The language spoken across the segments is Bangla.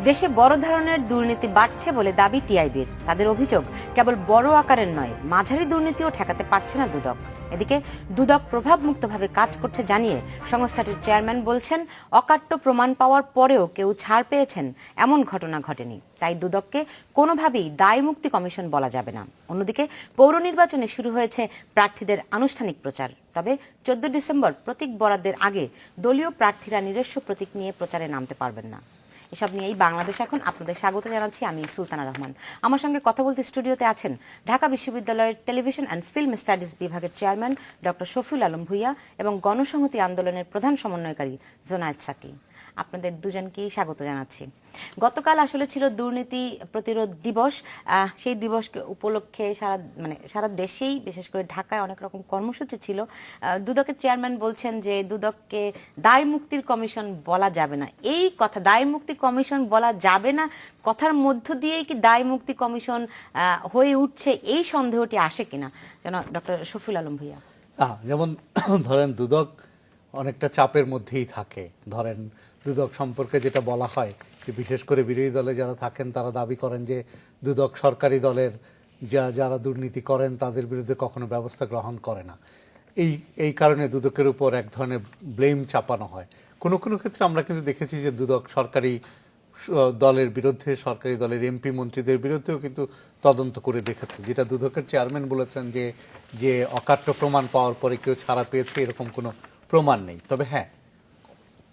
দেশে বড় ধরনের দুর্নীতি বাড়ছে বলে দাবি টিআইবির। তাদের অভিযোগ, কেবল বড় আকারের নয়, মাঝারি দুর্নীতিও ঠেকাতে পারছে না দুদক। এদিকে দুদক প্রভাবমুক্তভাবে কাজ করছে জানিয়ে সংস্থাটির চেয়ারম্যান বলছেন, অকাট্য প্রমাণ পাওয়ার পরেও কেউ ছাড় পেয়েছেন এমন ঘটনা ঘটেনি। তাই দুদককে কোনোভাবেই দায়মুক্তি কমিশন বলা যাবে না। অন্যদিকে পৌর নির্বাচনে শুরু হয়েছে প্রার্থীদের আনুষ্ঠানিক প্রচার। তবে 14 ডিসেম্বর প্রতীক বরাদ্দের আগে দলীয় প্রার্থীরা নিজস্ব প্রতীক নিয়ে প্রচারে নামতে পারবেন না। এসব নিয়েই বাংলাদেশ এখন আপনাদের স্বাগত জানাচ্ছি। আমি সুলতানা রহমান। আমার সঙ্গে কথা বলতে স্টুডিওতে আছেন ঢাকা বিশ্ববিদ্যালয়ের টেলিভিশন অ্যান্ড ফিল্ম স্টাডিজ বিভাগের চেয়ারম্যান ডক্টর শফিউল আলম ভূঁইয়া এবং গণসংহতি আন্দোলনের প্রধান সমন্বয়কারী জোনায়েদ সাকি। আপনাদের দুজনকেই স্বাগত জানাচ্ছি। গতকাল আসলে ছিল দুর্নীতি প্রতিরোধ দিবস। সেই দিবসকে উপলক্ষে সারা দেশেই, বিশেষ করে ঢাকায় অনেক রকম কর্মসূচি ছিল। দুদকের চেয়ারম্যান বলছেন যে দুদককে দায় মুক্তির কমিশন বলা যাবে না। এই কথা, দায় মুক্তি কমিশন বলা যাবে না কথার মধ্য দিয়েই কি দায় মুক্তি কমিশন হয়ে উঠছে, এই সন্দেহটি আসে কিনা? যেন ডক্টর শফিউল আলম ভূঁইয়া। যেমন ধরেন দুদক অনেকটা চাপের মধ্যেই থাকে। ধরেন দুদক সম্পর্কে যেটা বলা হয় যে বিশেষ করে বিরোধী দলে যারা থাকেন তারা দাবি করেন যে দুদক সরকারি দলের যারা দুর্নীতি করেন তাদের বিরুদ্ধে কখনো ব্যবস্থা গ্রহণ করে না। এই কারণে দুদকের উপর এক ধরনের ব্লেম চাপানো হয়। কোনো কোনো ক্ষেত্রে আমরা কিন্তু দেখেছি যে দুদক সরকারি দলের বিরুদ্ধে, সরকারি দলের এমপি মন্ত্রীদের বিরুদ্ধেও কিন্তু তদন্ত করে দেখেছে, যেটা দুদকের চেয়ারম্যান বলেছেন যে অকাট্য প্রমাণ পাওয়ার পরে কেউ ছাড়া পেয়েছে এরকম কোনো প্রমাণ নেই। তবে হ্যাঁ,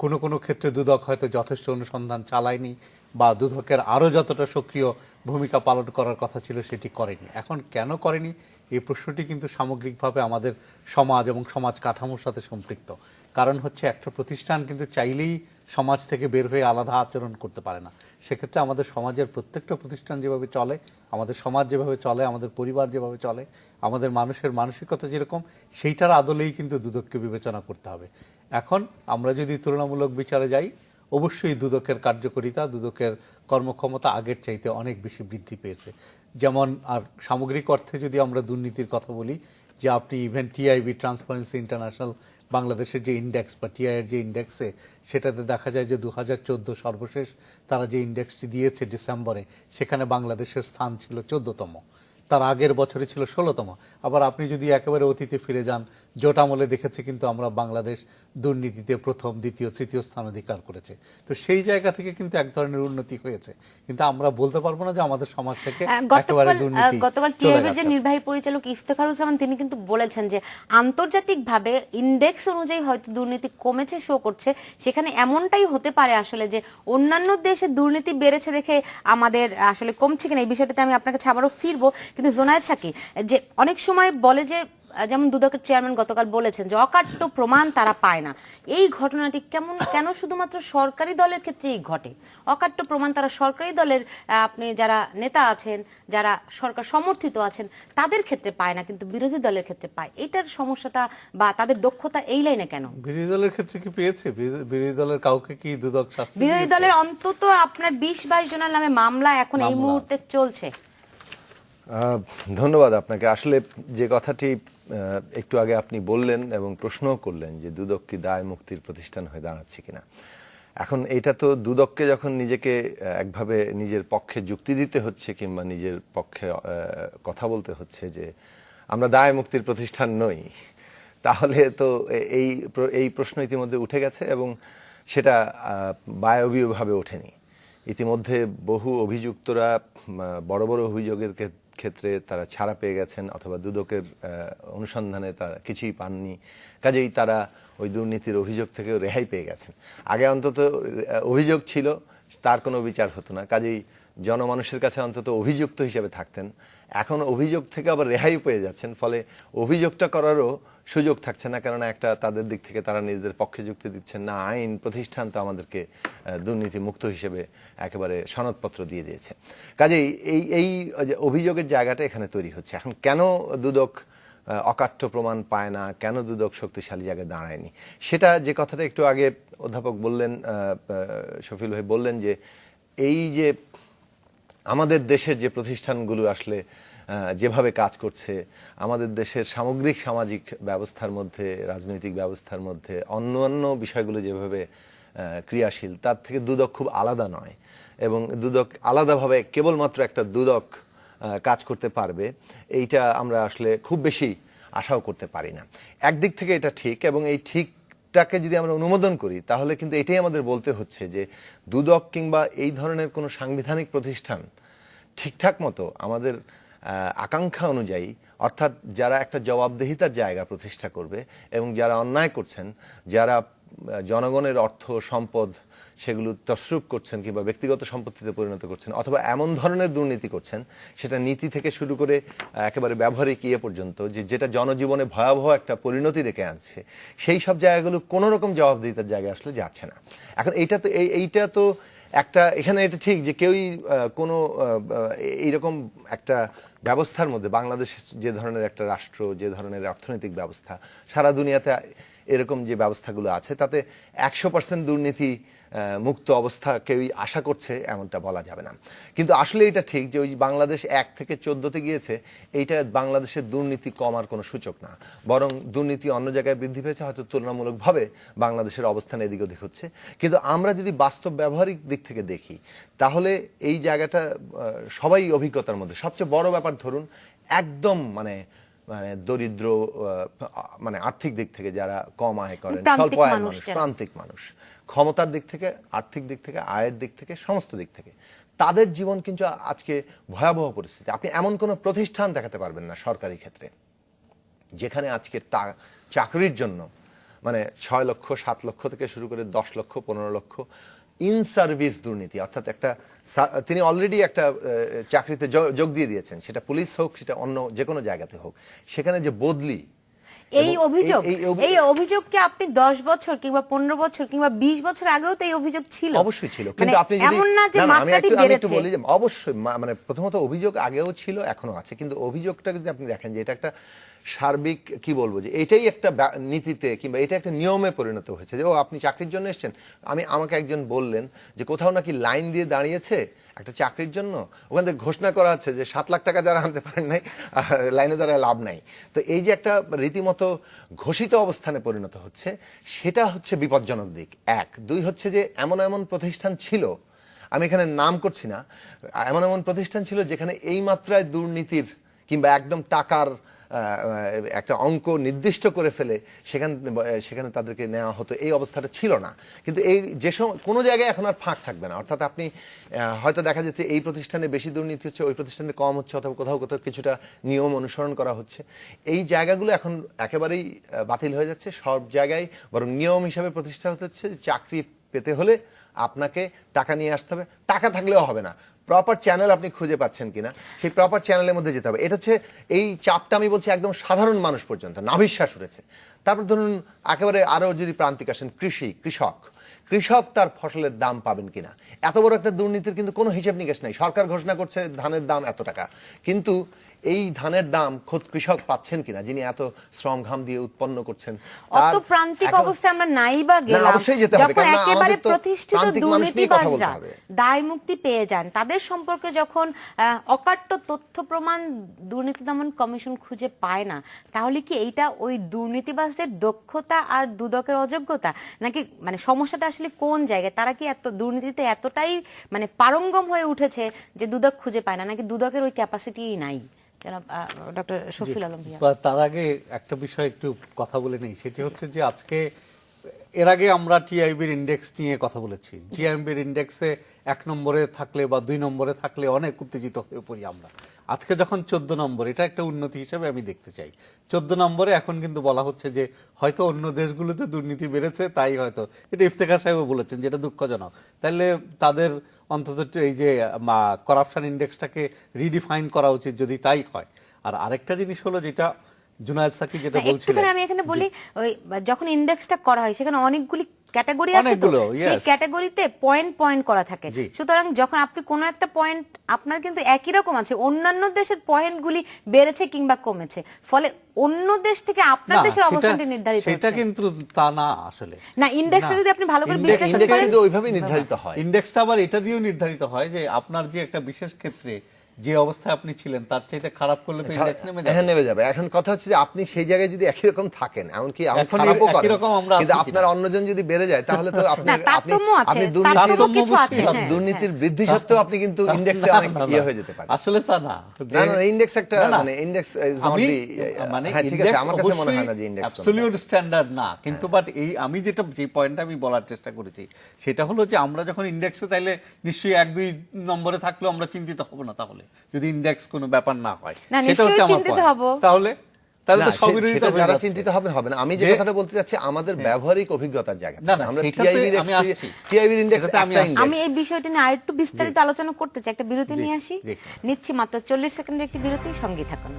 কোনো কোনো ক্ষেত্রে দুদক হয়তো যথেষ্ট অনুসন্ধান চালায়নি বা দুদকের আরও যতটা সক্রিয় ভূমিকা পালন করার কথা ছিল সেটি করেনি। এখন কেন করেনি এই প্রশ্নটি কিন্তু সামগ্রিকভাবে আমাদের সমাজ এবং সমাজ কাঠামোর সাথে সম্পৃক্ত। কারণ হচ্ছে একটা প্রতিষ্ঠান কিন্তু চাইলেই সমাজ থেকে বের হয়ে আলাদা আচরণ করতে পারে না। সেক্ষেত্রে আমাদের সমাজের প্রত্যেকটা প্রতিষ্ঠান যেভাবে চলে, আমাদের সমাজ যেভাবে চলে, আমাদের পরিবার যেভাবে চলে, আমাদের মানুষের মানসিকতা যেরকম, সেইটার আদলেই কিন্তু দুদককে বিবেচনা করতে হবে। এখন আমরা যদি তুলনামূলক বিচারে যাই, অবশ্যই দুদকের কার্যকারিতা, দুদকের কর্মক্ষমতা আগের চাইতে অনেক বেশি বৃদ্ধি পেয়েছে। যেমন আর সামগ্রিক অর্থে যদি আমরা দুর্নীতির কথা বলি, যে আপনি ইভেন টিআইবি, ট্রান্সপারেন্সি ইন্টারন্যাশনাল বাংলাদেশের যে ইন্ডেক্স বা টিআইয়ের যে ইন্ডেক্সে, সেটাতে দেখা যায় যে 2014 সর্বশেষ তারা যে ইন্ডেক্সটি দিয়েছে ডিসেম্বরে, সেখানে বাংলাদেশের স্থান ছিল 14তম, তার আগের বছরে ছিল 16তম। আবার আপনি যদি একেবারে অতীতে ফিরে যান, জোট আমলে দেখেছি কিন্তু আমরা বাংলাদেশ দুর্নীতিতে প্রথম, দ্বিতীয়, তৃতীয় স্থান অধিকার করেছে। তো সেই জায়গা থেকে কিন্তু এক ধরনের উন্নতি হয়েছে, কিন্তু আমরা বলতে পারবো না যে আমাদের সমাজ থেকে একেবারে দুর্নীতি। গতকাল টিআইবির যে নির্বাহী পরিচালক ইফতেখারুজ্জামান, তিনি কিন্তু বলেছেন যে আন্তর্জাতিকভাবে ইন্ডেক্স অনুযায়ী হয়তো দুর্নীতি কমেছে, শো করছে, সেখানে এমনটাই হতে পারে আসলে যে অন্যান্য দেশে দুর্নীতি বেড়েছে দেখে আমাদের আসলে কমছে কিনা, এই বিষয়টাতে আমি আপনাকে আবারও ফিরবো। কিন্তু জোনায়েদ সাকি, যে অনেক সময় বলে যে, যেমন দুদকের চেয়ারম্যান গতকাল বলেছেন যে অকাট্য প্রমাণ তারা পায় না, এই ঘটনাটি কেন শুধুমাত্র সরকারি দলের ক্ষেত্রেই ঘটে? অকাট্য প্রমাণ তারা সরকারি দলের, আপনি যারা নেতা আছেন, যারা সরকার সমর্থিত আছেন, তাদের ক্ষেত্রে পায় না, কিন্তু বিরোধী দলের ক্ষেত্রে পায়। এটার সমস্যাটা বা তাদের দক্ষতা এই লাইনে কেন? বিরোধী দলের ক্ষেত্রে কি পেয়েছে? বিরোধী দলের কাউকে কি দুদক শাস্তি দিয়েছে? বিরোধী দলের অন্তত আপনার 20-22 জনের নামে মামলা এখন এই মুহূর্তে চলছে। ধন্যবাদ আপনাকে। আসলে যে কথাটি একটু আগে আপনি বললেন এবং প্রশ্নও করলেন যে দুদক কি দায় মুক্তির প্রতিষ্ঠান হয়ে দাঁড়াচ্ছে কিনা, এখন এটা তো দুদককে যখন নিজেকে একভাবে নিজের পক্ষে যুক্তি দিতে হচ্ছে কিংবা নিজের পক্ষে কথা বলতে হচ্ছে যে আমরা দায় মুক্তির প্রতিষ্ঠান নই, তাহলে তো এই প্রশ্ন ইতিমধ্যে উঠে গেছে এবং সেটা বায়বীয়ভাবে ওঠেনি। ইতিমধ্যে বহু অভিযুক্তরা বড় বড় অভিযোগের ক্ষেত্রে তারা ছাড়া পেয়ে গেছেন অথবা দুদকের অনুসন্ধানে তারা কিছুই পাননি, কাজেই তারা ওই দুর্নীতির অভিযোগ থেকেও রেহাই পেয়ে গেছেন। আগে অন্তত অভিযোগ ছিল, তার কোনো বিচার হতো না, কাজেই জনমানুষের কাছে অন্তত অভিযুক্ত হিসেবে থাকতেন। এখন অভিযোগ থেকে আবার রেহাই পেয়ে যাচ্ছেন, ফলে অভিযোগটা করারও সুযোগ থাকছে না, কেননা একটা তাদের দিক থেকে তারা নিজেদের পক্ষে যুক্তি দিচ্ছেন না, আইন প্রতিষ্ঠান তো আমাদেরকে দুর্নীতি মুক্ত হিসেবে একেবারে সনদপত্র দিয়ে দিয়েছে। কাজেই এই অভিযোগের জায়গাটা এখানে তৈরি হচ্ছে। এখন কেন দুদক অকাট্য প্রমাণ পায় না, কেন দুদক শক্তিশালী জায়গায় দাঁড়ায়নি, সেটা যে কথাটা একটু আগে অধ্যাপক বললেন, শফিউল ভাই বললেন যে এই যে আমাদের দেশের যে প্রতিষ্ঠানগুলো আসলে যেভাবে কাজ করছে, আমাদের দেশের সামগ্রিক সামাজিক ব্যবস্থার মধ্যে, রাজনৈতিক ব্যবস্থার মধ্যে অন্যান্য বিষয়গুলো যেভাবে ক্রিয়াশীল, তার থেকে দুদক খুব আলাদা নয়, এবং দুদক আলাদাভাবে কেবলমাত্র একটা দুদক কাজ করতে পারবে, এইটা আমরা আসলে খুব বেশি আশাও করতে পারি না। একদিক থেকে এটা ঠিক, এবং এই ঠিকটাকে যদি আমরা অনুমোদন করি তাহলে কিন্তু এটাই আমাদের বলতে হচ্ছে যে দুদক কিংবা এই ধরনের কোনো সাংবিধানিক প্রতিষ্ঠান ঠিকঠাক মতো আমাদের আকাঙ্ক্ষা অনুযায়ী, অর্থাৎ যারা একটা জবাবদিহিতার জায়গা প্রতিষ্ঠা করবে এবং যারা অন্যায় করছেন, যারা জনগণের অর্থ সম্পদ সেগুলো তসরুপ করছেন কিংবা ব্যক্তিগত সম্পত্তিতে পরিণত করছেন, অথবা এমন ধরনের দুর্নীতি করছেন সেটা নীতি থেকে শুরু করে একেবারে ব্যবহারিক ইয়ে পর্যন্ত, যেটা জনজীবনে ভয়াবহ একটা পরিণতি ডেকে আনছে, সেই সব জায়গাগুলো কোনো রকম জবাবদিহিতার জায়গায় আসলে যাচ্ছে না। এখন এইটা তো একটা, এখানে এটা ঠিক যে কেউই কোনো এইরকম একটা ব্যবস্থার মধ্যে, বাংলাদেশ যে ধরনের একটা রাষ্ট্র, যে ধরনের অর্থনৈতিক ব্যবস্থা, সারা দুনিয়াতে এরকম যে ব্যবস্থাগুলো আছে তাতে 100% দুর্নীতি মুক্ত অবস্থা কেউই আশা করছে এমনটা বলা যাবে না। কিন্তু আসলে এটা ঠিক যে ওই বাংলাদেশ 1 থেকে 14-তে গিয়েছে, এইটা বাংলাদেশের দুর্নীতি কমার কোনো সূচক না, বরং দুর্নীতি অন্য জায়গায় বৃদ্ধি পেয়েছে, হয়তো তুলনামূলকভাবে বাংলাদেশের অবস্থান এদিক ওদিক হচ্ছে। কিন্তু আমরা যদি বাস্তব ব্যবহারিক দিক থেকে দেখি তাহলে এই জায়গাটা সবাই অভিজ্ঞতার মধ্যে সবচেয়ে বড় ব্যাপার, ধরুন একদম মানে দরিদ্র, মানে আর্থিক দিক থেকে যারা কম আয় করেন, স্বল্প আয়ের মানুষ, প্রান্তিক মানুষ, ক্ষমতার দিক থেকে, আর্থিক দিক থেকে, আয়ের দিক থেকে, সমস্ত দিক থেকে তাদের জীবন কিন্তু আজকে ভয়াবহ পরিস্থিতি। আপনি এমন কোনো প্রতিষ্ঠান দেখাতে পারবেন না সরকারি ক্ষেত্রে যেখানে আজকে চাকরির জন্য মানে 6 লক্ষ 7 লক্ষ থেকে শুরু করে 10 লক্ষ 15 লক্ষ ইন সার্ভিস দুর্নীতি, অর্থাৎ তিনি অলরেডি একটা চাকরিতে যোগ দিয়ে দিয়েছেন, সেটা পুলিশ হোক, সেটা অন্য যে কোনো জায়গাতে হোক, সেখানে যে বদলি, এই অভিযোগ কি আপনি 10 বছর কিংবা 15 বছর কিংবা 20 বছর আগেও তো এই অভিযোগ ছিল? অবশ্যই ছিল, কিন্তু আপনি যদি এমন না যে মাত্রাটি বেড়েছে। আমি একটু বলি যে অবশ্যই, মানে প্রথমত অভিযোগ আগেও ছিল, এখনো আছে, কিন্তু অভিযোগটা যদি আপনি দেখেন যে এটা একটা সার্বিক, কি বলবো, যে এটাই একটা নীতিতে কিংবা এটা একটা নিয়মে পরিণত হয়েছে যে ও আপনি চাকরির জন্য এসেছেন। আমাকে একজন বললেন যে কোথাও নাকি লাইন দিয়ে দাঁড়িয়েছে একটা চাকরির জন্য, ওখান থেকে ঘোষণা করা আছে যে 7 লাখ টাকা যারা আনতে পারেন নাই লাইনে দাঁড়ায় লাভ নাই। তো এই যে একটা রীতিমতো ঘোষিত অবস্থানে পরিণত হচ্ছে, সেটা হচ্ছে বিপজ্জনক দিক। 1, 2 হচ্ছে যে এমন প্রতিষ্ঠান ছিল, আমি এখানে নাম করছি না, এমন প্রতিষ্ঠান ছিল যেখানে এই মাত্রায় দুর্নীতির কিংবা একদম টাকার একটা অঙ্ক নির্দিষ্ট করে ফেলে সেখানে তাদেরকে নেওয়া হতো, এই অবস্থাটা ছিল না। কিন্তু এই যে কোনো জায়গায় এখন আর ফাঁক থাকবে না, অর্থাৎ আপনি হয়তো দেখা যাচ্ছে এই প্রতিষ্ঠানে বেশি দুর্নীতি হচ্ছে, ওই প্রতিষ্ঠানে কম হচ্ছে, অথবা কোথাও কিছুটা নিয়ম অনুসরণ করা হচ্ছে, এই জায়গাগুলো এখন একেবারেই বাতিল হয়ে যাচ্ছে। সব জায়গায় বরং নিয়ম হিসাবে প্রতিষ্ঠা হতে হচ্ছে যে চাকরি পেতে হলে আপনাকে টাকা নিয়ে আসতে হবে, টাকা থাকলেও হবে না, প্রপার চ্যানেল আপনি খুঁজে পাচ্ছেন কিনা সেই প্রপার চ্যানেলের মধ্যে যেতে হবে। এটা হচ্ছে এই চাপটা, আমি বলছি একদম সাধারণ মানুষ পর্যন্ত নাভিশ্বাস উঠেছে। তারপর ধরুন একেবারে আরো যদি প্রান্তিক আসেন, কৃষক তার ফসলের দাম পাবেন কিনা, এত বড় একটা দুর্নীতির কিন্তু কোনো হিসেব নিকেশ নাই। সরকার ঘোষণা করছে ধানের দাম এত টাকা, কিন্তু এই ধানের দাম খোদ কৃষক পাচ্ছেন কিনা, যিনি এত শ্রম ঘাম দিয়ে উৎপন্ন করছেন। অত প্রান্তিক অবস্থায় আমরা নাই বা গেলাম, যখন একেবারে প্রতিষ্ঠিত দুর্নীতিবাজরা দায় মুক্তি পেয়ে যান, তাদের সম্পর্কে যখন অকাট্য তথ্য প্রমাণ দুর্নীতি দমন কমিশন খুঁজে পায় না, তাহলে কি এইটা ওই দুর্নীতিবাজদের দক্ষতা আর দুদকের অযোগ্যতা, নাকি মানে সমস্যাটা আসলে কোন জায়গায়? তারা কি এত দুর্নীতিতে এতটাই মানে পারঙ্গম হয়ে উঠেছে যে দুদক খুঁজে পায় না, নাকি দুদকের ওই ক্যাপাসিটি নাই? ডক্টর শফিউল আলম ভাইয়া, তার আগে একটা বিষয় একটু কথা বলে নেই, সেটি হচ্ছে যে আজকে এর আগে আমরা টিআইবির ইন্ডেক্স নিয়ে কথা বলেছি। টিআইবির ইন্ডেক্সে 1 নম্বরে থাকলে বা 2 নম্বরে থাকলে অনেক উত্তেজিত হয়ে পড়ি আমরা। আজকে যখন 14 নম্বর, এটা একটা উন্নতি হিসেবে আমি দেখতে চাই। 14 নম্বরে এখন কিন্তু বলা হচ্ছে যে হয়তো অন্য দেশগুলোতে দুর্নীতি বেড়েছে, তাই হয়তো, এটা ইফতেখার সাহেবও বলেছেন, যেটা দুঃখজনক। তাহলে তাদের অন্তত এই যে করাপশন ইন্ডেক্সটাকে রিডিফাইন করা উচিত যদি তাই হয়। আর আরেকটা জিনিস হলো যেটা জুনায়েদ সাকি যেটা বলছিলেন, আমি এখানে বলি, ওই যখন ইন্ডেক্সটা করা হয় সেখানে অনেকগুলি ক্যাটাগরি আছে, তো সেই ক্যাটাগরিতে পয়েন্ট করা থাকে। সুতরাং যখন আপনি কোনো একটা পয়েন্ট, আপনার কিন্তু একই রকম আছে, অন্যান্য দেশের পয়েন্টগুলি বেড়েছে কিংবা কমেছে, ফলে অন্য দেশ থেকে আপনার দেশের অবস্থানটি নির্ধারিত হচ্ছে। সেটা কিন্তু তা না আসলে। না, ইন্ডেক্সে যদি আপনি ভালো করে বিশ্লেষণ করেন, ওইভাবেই নির্ধারিত হয়। ইন্ডেক্সটা আবার এটা দিয়েও নির্ধারিত হয় যে আপনার যে একটা বিশেষ ক্ষেত্রে যে অবস্থায় আপনি ছিলেন তার চাইতে খারাপ করলে তো ইন্ডেক্স নেমে যাবে। হ্যাঁ, নেমে যাবে। এখন কথা হচ্ছে যে আপনি সেই জায়গায় যদি একই রকম থাকেন, এমনকি এখন খারাপও একই করেন, রকম আমরা কিন্তু আছি আপনার কিনা? অন্যজন যদি বেড়ে যায় তাহলে তো আপনি না, তারতম্য আছে, আপনি তারতম্য কিছু আছে, হ্যাঁ, দুর্নীতির হ্যাঁ। বৃদ্ধি সত্ত্বেও আপনি কিন্তু ইন্ডেক্সে অনেক ইয়ে হয়ে যেতে পারেন। আসলে তা না, না, না, ইন্ডেক্স একটা না, না। মানে ইন্ডেক্স ইজ নট আমি দি মানে হ্যাঁ, ঠিক আছে, আমার কাছে মনে হয় না যে ইন্ডেক্স অ্যাবসলিউট স্ট্যান্ডার্ড না, কিন্তু বাট এই আমি যে পয়েন্টটা আমি বলার চেষ্টা করেছি সেটা হলো যে আমরা যখন ইন্ডেক্সে, তাইলে নিশ্চয়ই 1-2 নম্বরে থাকলেও আমরা চিন্তিত হব না, তাহলে যদি ইন্ডেক্স কোনো ব্যাপার না হয়, না, সেটা হচ্ছে নিশ্চয়ই আমার চিন্তিত point। হব। তাহলে তো সবিরোধিতা হয়ে যারা যাচ্ছে। চিন্তিত হবে না। আমি যে যে- কথাটা বলতে চাচ্ছি আমাদের ব্যবহারিক অভিজ্ঞতার জায়গা না, না, আমরা সেটাতে টিআইবির আমি আসছি। টিআইবির ইন্ডেক্স সেটাতে আমি আসছি। আমি এই বিষয়টা নিয়ে আরেকটু বিস্তারিত আলোচনা করতে চাই, একটা বিরতি জি, নিয়ে আসি। জি। নিচ্ছি মাত্র 40 সেকেন্ডের একটি বিরতি, সঙ্গেই থাকুন।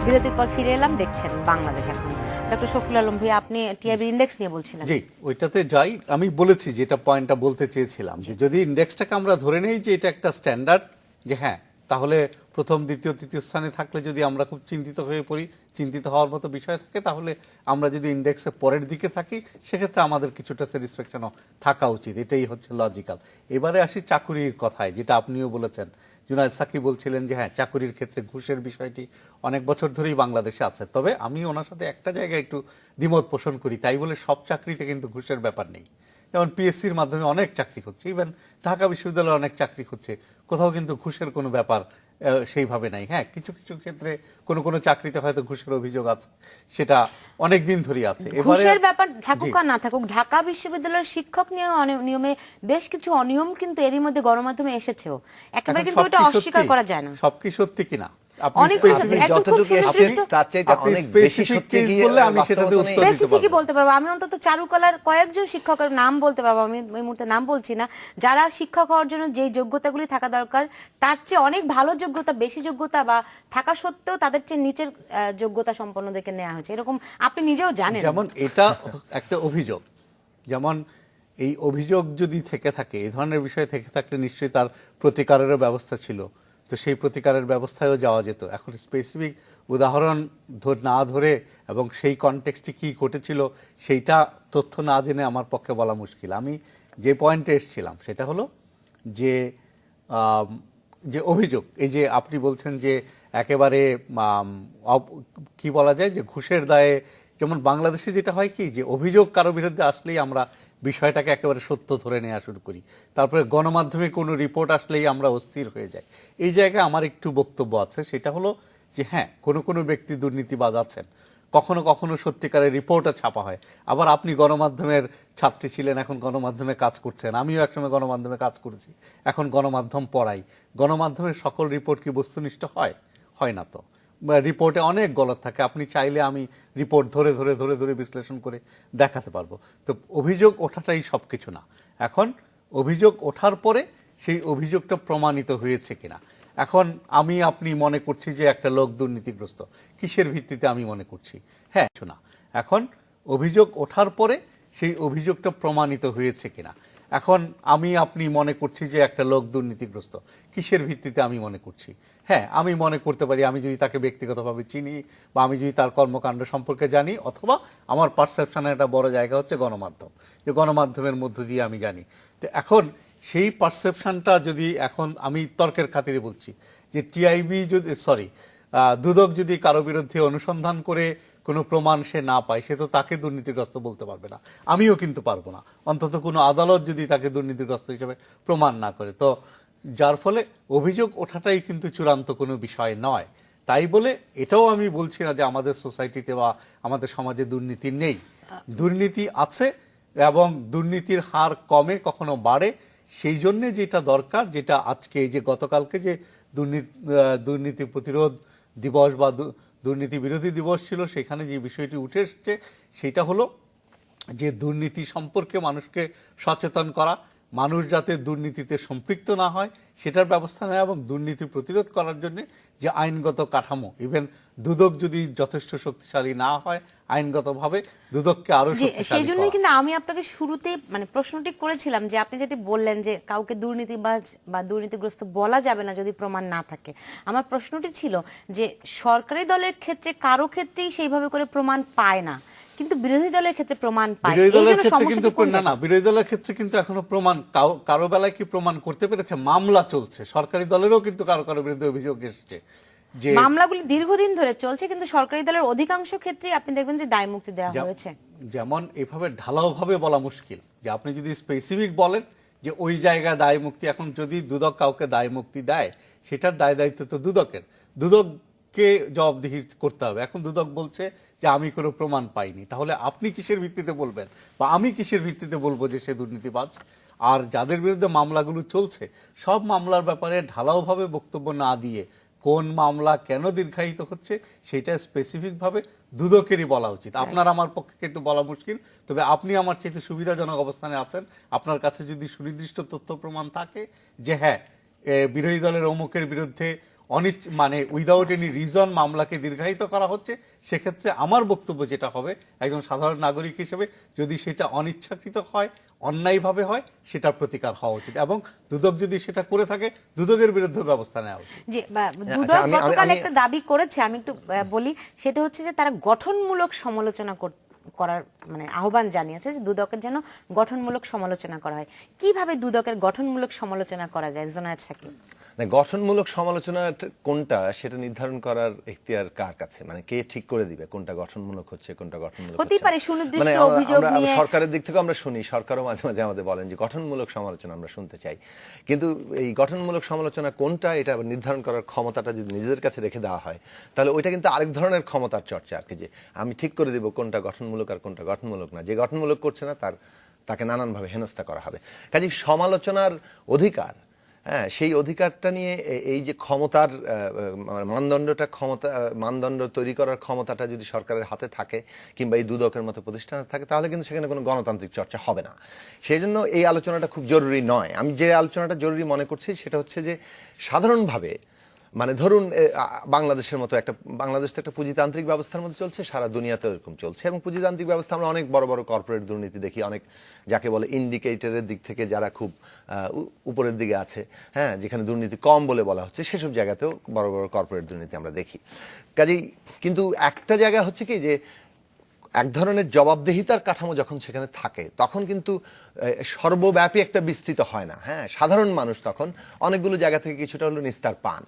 বিরতির পর ফিরে এলাম, দেখছেন বাংলাদেশ এখন। ডক্টর শফিউল আলম ভাই, আপনি টিআইবি ইন্ডেক্স নিয়ে বলছিলেন। জি, ওইটাতে যাই। আমি বলেছি যেটা পয়েন্টটা বলতে চেয়েছিলাম, যে যদি ইন্ডেক্সটাকে আমরা ধরে নেই যে এটা একটা স্ট্যান্ডার্ড, যে হ্যাঁ, তাহলে প্রথম, দ্বিতীয়, তৃতীয় স্থানে থাকলে যদি আমরা খুব চিন্তিত হয়ে পড়ি, চিন্তিত হওয়ার মতো বিষয় থাকে, তাহলে আমরা যদি ইন্ডেক্সে পরের দিকে থাকি, সেক্ষেত্রে আমাদের কিছুটা স্যাটিসফ্যাকশনও থাকা উচিত। এটাই হচ্ছে লজিক্যাল। এবারে আসি চাকুরির কথায়, যেটা আপনিও বলেছেন। জুনায়েদ সাকি বলছিলেন যে হ্যাঁ, চাকুরির ক্ষেত্রে ঘুষের বিষয়টি অনেক বছর ধরেই বাংলাদেশে আছে। তবে আমি ওনার সাথে একটা জায়গায় একটু দ্বিমত পোষণ করি। তাই বলে সব চাকরিতে কিন্তু ঘুষের ব্যাপার নেই। যেমন পিএসসির মাধ্যমে অনেক চাকরি হচ্ছে, ইভেন ঢাকা বিশ্ববিদ্যালয়ে অনেক চাকরি হচ্ছে, কোথাও কিন্তু ঘুষের কোনো ব্যাপার সেইভাবে নাই। হ্যাঁ, কিছু কিছু ক্ষেত্রে কোনো চাকরিতে হয়তো ঘুষের অভিযোগ আছে, সেটা অনেক দিন ধরেই আছে। ঘুষের ব্যাপার থাকুক জি। আর না থাকুক, ঢাকা বিশ্ববিদ্যালয়ের শিক্ষক নিয়মে বেশ কিছু অনিয়ম কিন্তু এরই মধ্যে গণমাধ্যমে এসেছেও, একেবারে এখন কিন্তু সব ওটা কি অস্বীকার সত্যি? করা যায় না। সব কি সত্যি কিনা? অনেক আপনি একটু খুব যতটুকু এসেছেন সুনির্দিষ্ট- তার চাইতে আপনি অনেক বেশি specific সত্যি case গিয়ে বললে আমি সেটাতে বাস্তবতা উত্তর নেই। দিতে স্পেসিফিকই পারবো। বলতে পারবো। আমি অন্তত চারুকলার কয়েকজন শিক্ষকের নাম বলতে পারবো, আমি এই মুহূর্তে নাম বলছি না, যারা শিক্ষক হওয়ার জন্য যে যোগ্যতাগুলি থাকা দরকার তার চেয়ে অনেক ভালো যোগ্যতা, বেশি যোগ্যতা বা থাকা সত্ত্বেও তাদের চেয়ে নিচের যোগ্যতা সম্পন্নদেরকে নেওয়া হয়েছে, এরকম আপনি নিজেও জানেন। যেমন এটা একটা অভিযোগ, যেমন এই অভিযোগ যদি থেকে থাকে, এই ধরনের বিষয় থেকে থাকলে নিশ্চয়ই তার প্রতিকারেরও ব্যবস্থা ছিল, তো সেই প্রতিকারের ব্যবস্থায়ও যাওয়া যেত। এখন স্পেসিফিক উদাহরণ না ধরে এবং সেই কনটেক্সটে কি ঘটেছিল সেইটা তথ্য না জেনে আমার পক্ষে বলা মুশকিল। আমি যে পয়েন্টে এসেছিলাম সেটা হলো যে যে অভিযোগ, এই যে আপনি বলছেন যে একেবারে কি বলা যায়, যে ঘুষের দায়ে, যেমন বাংলাদেশে যেটা হয় কি, যে অভিযোগ কারো বিরুদ্ধে আসলেই আমরা বিষয়টাকে একেবারে সত্য ধরে নেওয়া শুরু করি, তারপরে গণমাধ্যমে কোনো রিপোর্ট আসলেই আমরা অস্থির হয়ে যাই। এই জায়গায় আমার একটু বক্তব্য আছে, সেটা হলো যে হ্যাঁ, কোনো ব্যক্তি দুর্নীতিবাজ আছেন, কখনো কখনো সত্যিকারের রিপোর্টও ছাপা হয়। আবার আপনি গণমাধ্যমের ছাত্রী ছিলেন, এখন গণমাধ্যমে কাজ করছেন, আমিও একসময় গণমাধ্যমে কাজ করেছি, এখন গণমাধ্যম পড়াই। গণমাধ্যমের সকল রিপোর্ট কি বস্তুনিষ্ঠ হয়? হয় না তো। রিপোর্টে অনেক গলত থাকে, আপনি চাইলে আমি রিপোর্ট ধরে ধরে ধরে ধরে বিশ্লেষণ করে দেখাতে পারবো। তো অভিযোগ ওঠাটাই সব কিছু না। এখন অভিযোগ ওঠার পরে সেই অভিযোগটা প্রমাণিত হয়েছে কিনা। এখন আমি আপনি মনে করছি যে একটা লোক দুর্নীতিগ্রস্ত, কিসের ভিত্তিতে আমি মনে করছি? হ্যাঁ, শোনা, এখন অভিযোগ ওঠার পরে সেই অভিযোগটা প্রমাণিত হয়েছে কিনা। এখন আমি আপনি মনে করছি যে একটা লোক দুর্নীতিগ্রস্ত, কিসের ভিত্তিতে আমি মনে করছি? হ্যাঁ, আমি মনে করতে পারি, আমি যদি তাকে ব্যক্তিগতভাবে চিনি বা আমি যদি তার কর্মকাণ্ড সম্পর্কে জানি, অথবা আমার পারসেপশনের একটা বড় জায়গা হচ্ছে গণমাধ্যম, যে গণমাধ্যমের মধ্য দিয়ে আমি জানি। তো এখন সেই পারসেপশনটা যদি, এখন আমি তর্কের খাতিরে বলছি যে টিআইবি যদি দুদক যদি কারো বিরুদ্ধে অনুসন্ধান করে কোনো প্রমাণ সে না পায়, সে তো তাকে দুর্নীতিগ্রস্ত বলতে পারবে না, আমিও কিন্তু পারবো না, অন্তত কোনো আদালত যদি তাকে দুর্নীতিগ্রস্ত হিসেবে প্রমাণ না করে। তো যার ফলে অভিযোগ ওঠাটাই কিন্তু চূড়ান্ত কোনো বিষয় নয়। তাই বলে এটাও আমি বলছি না যে আমাদের সোসাইটিতে বা আমাদের সমাজে দুর্নীতি নেই। দুর্নীতি আছে, এবং দুর্নীতির হার কমে, কখনো বাড়ে। সেই জন্যে যেটা দরকার, যেটা আজকে এই যে গতকালকে যে দুর্নীতি প্রতিরোধ দিবস বা দুর্নীতি বিরোধী দিবস ছিল, সেখানে যে বিষয়টি উঠে এসেছে সেটা হলো যে দুর্নীতি সম্পর্কে মানুষকে সচেতন করা, মানুষ যাতে দুর্নীতিতে সম্পৃক্ত না হয় সেটার ব্যবস্থা নেয় এবং দুর্নীতি প্রতিরোধ করার জন্য যে আইনগত কাঠামো, ইভেন দুদক যদি যথেষ্ট শক্তিশালী না হয় আইনগতভাবে, দুদককে আরো জি, শক্তিশালী সেই জন্যই করা। কিন্তু আমি আপনাকে শুরুতে মানে প্রশ্নটি করেছিলাম যে আপনি যেটি বললেন যে কাউকে দুর্নীতিবাজ বা দুর্নীতিগ্রস্ত বলা যাবে না যদি প্রমাণ না থাকে। আমার প্রশ্নটি ছিল যে সরকারি দলের ক্ষেত্রে কারো ক্ষেত্রেই সেইভাবে করে প্রমাণ পায় না, কিন্তু বিরোধী দলের ক্ষেত্রে প্রমাণ পায়। বিরোধী এই দলের জন্য ক্ষেত্রে কিন্তু সমস্যাটি কোন না না, বিরোধী দলের ক্ষেত্রে কিন্তু এখনো প্রমাণ কারো বেলায় কি প্রমাণ করতে পেরেছে? মামলা চলছে, সরকারি দলেরও কিন্তু কারো কারো বিরুদ্ধে অভিযোগ এসেছে যে মামলাগুলি দীর্ঘদিন ধরে চলছে, কিন্তু সরকারি দলের অধিকাংশ ক্ষেত্রে আপনি দেখবেন যে দায় মুক্তি দেওয়া হয়েছে। যেমন এভাবে ঢালাও ভাবে বলা মুশকিল, যে আপনি যদি স্পেসিফিক বলেন যে ওই জায়গায় দায় মুক্তি, এখন যদি দুদক কাউকে দায় মুক্তি দেয় সেটার দায় দায়িত্ব তো দুদকের, দুদককে জবাবদিহি করতে হবে। এখন দুদক বলছে যে আমি কোনো প্রমাণ পাইনি, তাহলে আপনি কিসের ভিত্তিতে বলবেন বা আমি কিসের ভিত্তিতে বলবো যে সে দুর্নীতিবাজ? আর যাদের বিরুদ্ধে মামলাগুলো চলছে সব মামলার ব্যাপারে ঢালাওভাবে বক্তব্য না দিয়ে কোন মামলা কেন দীর্ঘায়িত হচ্ছে সেটা স্পেসিফিক ভাবে দুদকেরই বলা উচিত। আপনার আমার পক্ষে কিন্তু বলা মুশকিল, তবে আপনি আমার চেয়ে সুবিধাজনক অবস্থানে আছেন। আপনার কাছে যদি সুনির্দিষ্ট তথ্য প্রমাণ থাকে যে হ্যাঁ বিরোধী দলের অমুকের বিরুদ্ধে মানে উইদাউট এনি রিজন মামলাকে দীর্ঘায়িত করা হচ্ছে, সেক্ষেত্রে আমার বক্তব্য যেটা হবে একজন সাধারণ নাগরিক হিসেবে, যদি সেটা অনিচ্ছাকৃত হয়, অন্যায়ভাবে হয়, সেটার প্রতিকার হওয়া উচিত এবং দুদক যদি সেটা করে থাকে দুদকের বিরুদ্ধে ব্যবস্থা নেওয়া উচিত। জি, দুদক গতকাল একটা দাবি করেছে, আমি একটু বলি, সেটা হচ্ছে যে তারা গঠনমূলক সমালোচনা করার মানে আহ্বান জানিয়েছে, যে দুদকের যেন গঠনমূলক সমালোচনা করা হয়। কিভাবে দুদকের গঠনমূলক সমালোচনা করা যায় জোনায়েদ সাকিব? না, গঠনমূলক সমালোচনা কোনটা সেটা নির্ধারণ করার এখতিয়ার কার কাছে? মানে কে ঠিক করে দিবে কোনটা গঠনমূলক হচ্ছে কোনটা গঠনমূলক হতেই পারে সুনির্দিষ্ট অভিযোগ নিয়ে। সরকারের দিক থেকে আমরা শুনি, সরকারও মাঝে মাঝে আমাদের বলেন যে গঠনমূলক সমালোচনা আমরা শুনতে চাই, কিন্তু এই গঠনমূলক সমালোচনা কোনটা এটা নির্ধারণ করার ক্ষমতাটা যদি নিজেদের কাছে রেখে দেওয়া হয় তাহলে ওইটা কিন্তু আরেক ধরনের ক্ষমতার চর্চা আর কি, যে আমি ঠিক করে দিব কোনটা গঠনমূলক আর কোনটা গঠনমূলক না। যে গঠনমূলক করছে না তাকে নানানভাবে হেনস্থা করা হবে। কাজেই সমালোচনার অধিকার, হ্যাঁ, সেই অধিকারটা নিয়ে এই যে ক্ষমতার মানদণ্ড তৈরি করার ক্ষমতাটা যদি সরকারের হাতে থাকে কিংবা এই দুদকের মতো প্রতিষ্ঠানে থাকে তাহলে কিন্তু সেখানে কোনো গণতান্ত্রিক চর্চা হবে না। সেই জন্য এই আলোচনাটা খুব জরুরি নয়। আমি যে আলোচনাটা জরুরি মনে করছি সেটা হচ্ছে যে সাধারণভাবে মানে ধরুন বাংলাদেশের মতো বাংলাদেশ তো একটা পুঁজিতান্ত্রিক ব্যবস্থার মধ্যে চলছে, সারা দুনিয়াতে এরকম চলছে, এবং পুঁজিতান্ত্রিক ব্যবস্থা আমরা অনেক বড় বড় কর্পোরেট দুর্নীতি দেখি, অনেক যাকে বলে ইন্ডিকেটরের দিক থেকে যারা খুব উপরের দিকে আছে, হ্যাঁ, যেখানে দুর্নীতি কম বলে বলা হচ্ছে সেসব জায়গাতেও বড় বড় কর্পোরেট দুর্নীতি আমরা দেখি। কাজেই কিন্তু একটা জায়গা হচ্ছে কি যে এক ধরনের জবাবদিহিতার কাঠামো যখন সেখানে থাকে তখন কিন্তু সর্বব্যাপী একটা বিস্তৃত হয় না। হ্যাঁ, সাধারণ মানুষ তখন অনেকগুলো জায়গা থেকে কিছুটা হলো নিস্তার পান।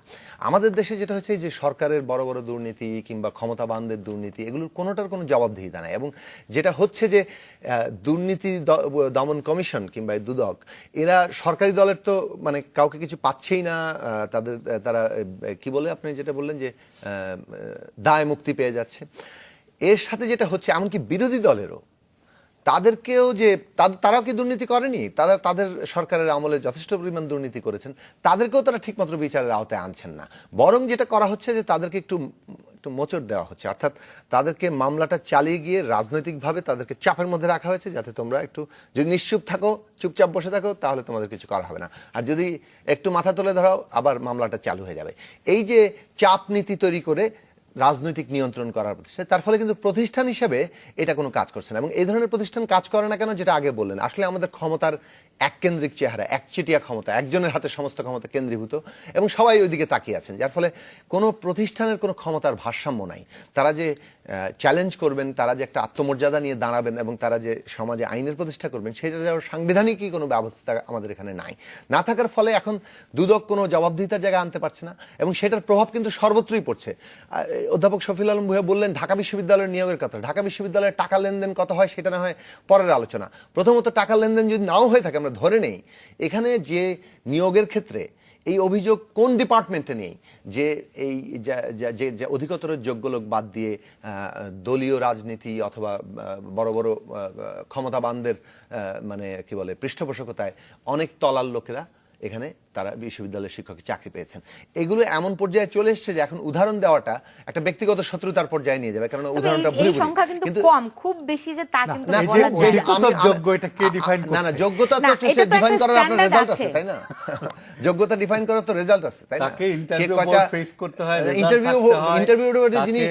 আমাদের দেশে যেটা হচ্ছে যে সরকারের বড় বড় দুর্নীতি কিংবা ক্ষমতাবানদের দুর্নীতি এগুলোর কোনোটার কোনো জবাবদিহিতা নাই, এবং যেটা হচ্ছে যে দুর্নীতি দমন কমিশন কিংবা দুদক এরা সরকারি দলের তো মানে কাউকে কিছু পাচ্ছেই না, তারা কি বলে আপনি যেটা বললেন যে দায় মুক্তি পেয়ে যাচ্ছে। এর সাথে যেটা হচ্ছে এমনকি বিরোধী দলেরও তাদেরকেও যে তারাও কি দুর্নীতি করেনি, তাদের সরকারের আমলে যথেষ্ট পরিমাণ দুর্নীতি করেছেন, তাদেরকেও তারা ঠিকমতো বিচারের আওতায় আনছেন না। বরং যেটা করা হচ্ছে যে তাদেরকে একটু মোচড় দেওয়া হচ্ছে, অর্থাৎ তাদেরকে মামলাটা চালিয়ে গিয়ে রাজনৈতিকভাবে তাদেরকে চাপের মধ্যে রাখা হয়েছে, যাতে তোমরা একটু যদি নিশ্চুপ থাকো, চুপচাপ বসে থাকো, তাহলে তোমাদের কিছু করা হবে না, আর যদি একটু মাথা তুলে ধরাও আবার মামলাটা চালু হয়ে যাবে। এই যে চাপ নীতি তৈরি করে রাজনৈতিক নিয়ন্ত্রণ করার প্রতিষ্ঠান, তার ফলে কিন্তু প্রতিষ্ঠান হিসেবে এটা কোনো কাজ করছে না। এবং এই ধরনের প্রতিষ্ঠান কাজ করে না কেন, যেটা আগে বললেন, আসলে আমাদের ক্ষমতার এককেন্দ্রিক চেহারা, একচেটিয়া ক্ষমতা, একজনের হাতে সমস্ত ক্ষমতা কেন্দ্রীভূত এবং সবাই ওইদিকে তাকিয়ে আছেন, যার ফলে কোনো প্রতিষ্ঠানের কোনো ক্ষমতার ভারসাম্য নাই। তারা যে চ্যালেঞ্জ করবেন, তারা যে একটা আত্মমর্যাদা নিয়ে দাঁড়াবেন এবং তারা যে সমাজে আইনের প্রতিষ্ঠা করবেন, সেটা সাংবিধানিকই কোনো ব্যবস্থা আমাদের এখানে নাই। না থাকার ফলে এখন দুদক কোনো জবাবদিহিতার জায়গায় আনতে পারছে না, এবং সেটার প্রভাব কিন্তু সর্বত্রই পড়ছে। অধ্যাপক শফিউল আলম ভূঁইয়া বললেন ঢাকা বিশ্ববিদ্যালয়ের নিয়োগের কথা। ঢাকা বিশ্ববিদ্যালয়ের টাকা লেনদেন কত হয় সেটা না হয় পরের আলোচনা। প্রথমত টাকা লেনদেন যদি নাও হয়ে থাকে, আমরা ধরে নেই এখানে যে নিয়োগের ক্ষেত্রে এই অভিযোগ কোন ডিপার্টমেন্টে নেই, যে এই যে অধিকতর যোগ্য লোক বাদ দিয়ে দলীয় রাজনীতি অথবা বড় বড় ক্ষমতাবানদের মানে কি বলে পৃষ্ঠপোষকতায় অনেক তলার লোকেরা এখানে তারা বিশ্ববিদ্যালয়ের শিক্ষকের চাকরি পেয়েছেন। এগুলো এমন পর্যায়ে চলে এসেছে যে এখন উদাহরণ দেওয়াটা একটা ব্যক্তিগত শত্রুতার পর্যায়ে নিয়ে যাবে, কারণ উদাহরণটা এই সংখ্যা কিন্তু কম, খুব বেশি যে তা কিন্তু না, বলা যায় না। যোগ্য এটা কে ডিফাইন করছে? না যোগ্যতা না, তো এটা তো ডিফাইন একটা করার আপনার standard রেজাল্ট আছে। আছে, তাই না? যোগ্যতা ডিফাইন করার তো রেজাল্ট আছে, তাই না? তাকে ইন্টারভিউ বোর্ড ফেস করতে হয়, ইন্টারভিউ যিনি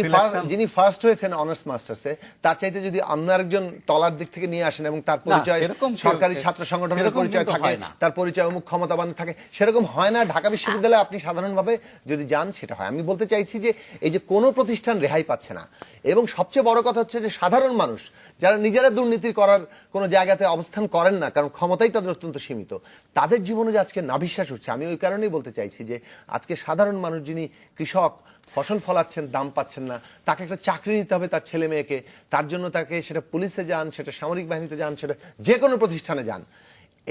selection- যিনি ফার্স্ট হয়েছেন অনার্স মাস্টার্সে, তার চাইতে যদি অন্য আরেকজন তলার দিক থেকে নিয়ে আসেন এবং তার পরিচয় সেরকম সরকারি ছাত্র সংগঠনের সেরকম পরিচয় কিন্তু থাকে, হয় না। তার পরিচয় অমুক ক্ষমতাবান থাকে, সেরকম হয় না। ঢাকা বিশ্ববিদ্যালয়ে আপনি সাধারণভাবে যদি যান সেটা হয়। আমি বলতে চাইছি যে এই যে কোনো প্রতিষ্ঠান রেহাই পাচ্ছে না, এবং সবচেয়ে বড় কথা হচ্ছে যে সাধারণ মানুষ যারা নিজেরা দুর্নীতি করার কোনো জায়গাতে অবস্থান করেন না, কারণ ক্ষমতাই তাদের অত্যন্ত সীমিত, তাদের জীবনে যে আজকে নাভিশ্বাস হচ্ছে। আমি ওই কারণেই বলতে চাইছি যে আজকে সাধারণ মানুষ, যিনি কৃষক, ফসল ফলাচ্ছেন, দাম পাচ্ছেন না, তাকে একটা চাকরি দিতে হবে তার ছেলে মেয়েকে, তার জন্য তাকে সেটা পুলিশে যান, সেটা সামরিক বাহিনীতে যান, সেটা যে কোনো প্রতিষ্ঠানে যান,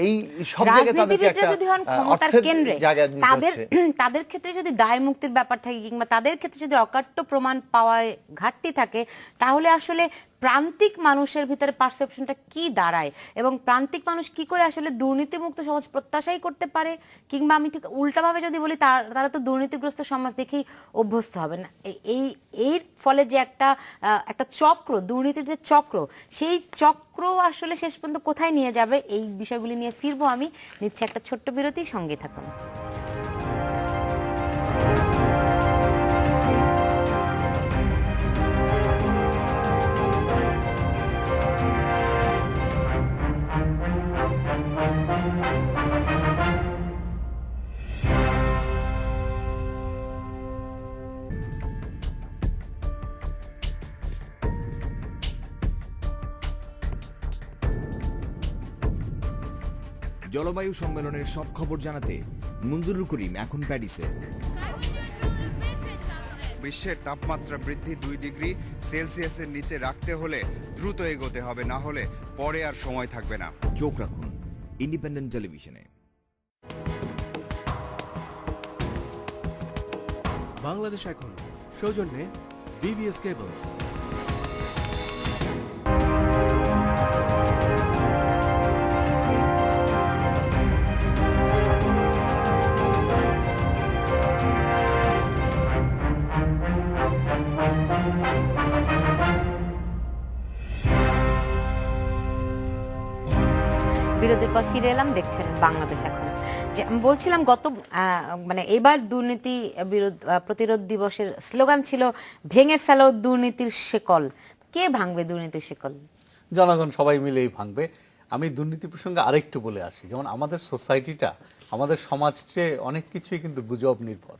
এই সব জায়গায় তাদেরকে রাজনীতিবিদরা একটা যদি হন ক্ষমতার অর্থের কেন্দ্রে, জায়গায় নিতে তাদের হচ্ছে। তাদের ক্ষেত্রে যদি দায় মুক্তির ব্যাপার থাকে কিংবা তাদের ক্ষেত্রে যদি অকাট্য প্রমাণ পাওয়ায় ঘাটতি থাকে, তাহলে আসলে প্রান্তিক মানুষের ভিতরে পারসেপশনটা কি দাঁড়ায় এবং প্রান্তিক মানুষ কি করে আসলে দুর্নীতিমুক্ত সমাজ প্রত্যাশাই করতে পারে? কিংবা আমি ঠিক উল্টাভাবে যদি বলি, তারা তো দুর্নীতিগ্রস্ত সমাজ দেখেই অভ্যস্ত হবে না। এর ফলে যে একটা চক্র, দুর্নীতির যে চক্র, সেই চক্র আসলে শেষ পর্যন্ত কোথায় নিয়ে যাবে, এই বিষয়গুলি নিয়ে ফিরবো আমি। নিচ্ছে একটা ছোট্ট বিরতি, সঙ্গে থাকুন। জলবায়ু সম্মেলনের সব খবর জানাতে মঞ্জুরুল করিম এখন প্যারিসে। বিশ্বের তাপমাত্রা বৃদ্ধি 2 ডিগ্রি সেলসিয়াসের নিচে রাখতে হলে দ্রুত এগোতে হবে, না হলে পরে আর সময় থাকবে না। চোখ রাখুন ইন্ডিপেন্ডেন্ট টেলিভিশনে। বাংলাদেশ এখন সৌজন্যে বিবিএস কেবলস। বিরতির পর ফিরে এলাম, দেখছেন বাংলাদেশ এখন। যে আমি বলছিলাম, মানে এবার দুর্নীতি প্রতিরোধ দিবসের স্লোগান ছিল ভেঙে ফেলো দুর্নীতির শেকল। কে ভাঙবে দুর্নীতির শেকল? জনগণ সবাই মিলেই ভাঙবে। আমি দুর্নীতি প্রসঙ্গে আরেকটু বলে আসি, যেমন আমাদের সোসাইটিটা, আমাদের সমাজ চেয়ে অনেক কিছুই কিন্তু গুজব নির্ভর।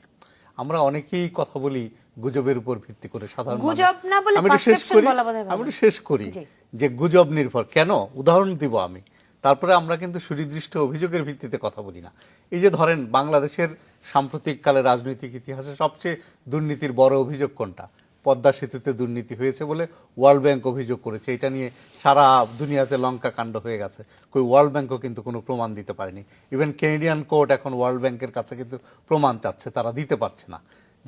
আমরা অনেকেই কথা বলি গুজবের উপর ভিত্তি করে, সাধারণ গুজব না বলে আমি perception বলা বোধহয় ভালো। আমি শেষ করি জি। যে গুজব নির্ভর কেন, উদাহরণ দিব আমি। তারপরে আমরা কিন্তু সুনির্দিষ্ট অভিযোগের ভিত্তিতে কথা বলি না। এই যে ধরেন বাংলাদেশের সাম্প্রতিক কালে রাজনৈতিক ইতিহাসে সবচেয়ে দুর্নীতির বড় অভিযোগ কোনটা? পদ্মা সেতুতে দুর্নীতি হয়েছে বলে ওয়ার্ল্ড ব্যাংক অভিযোগ করেছে। এটা নিয়ে সারা দুনিয়াতে লঙ্কা কাণ্ড হয়ে গেছে। কই ওয়ার্ল্ড ব্যাংকও কিন্তু কোনো প্রমাণ দিতে পারেনি। ইভেন কেনেডিয়ান কোর্ট এখন ওয়ার্ল্ড ব্যাংকের কাছে কিন্তু প্রমাণ চাচ্ছে, তারা দিতে পারছে না।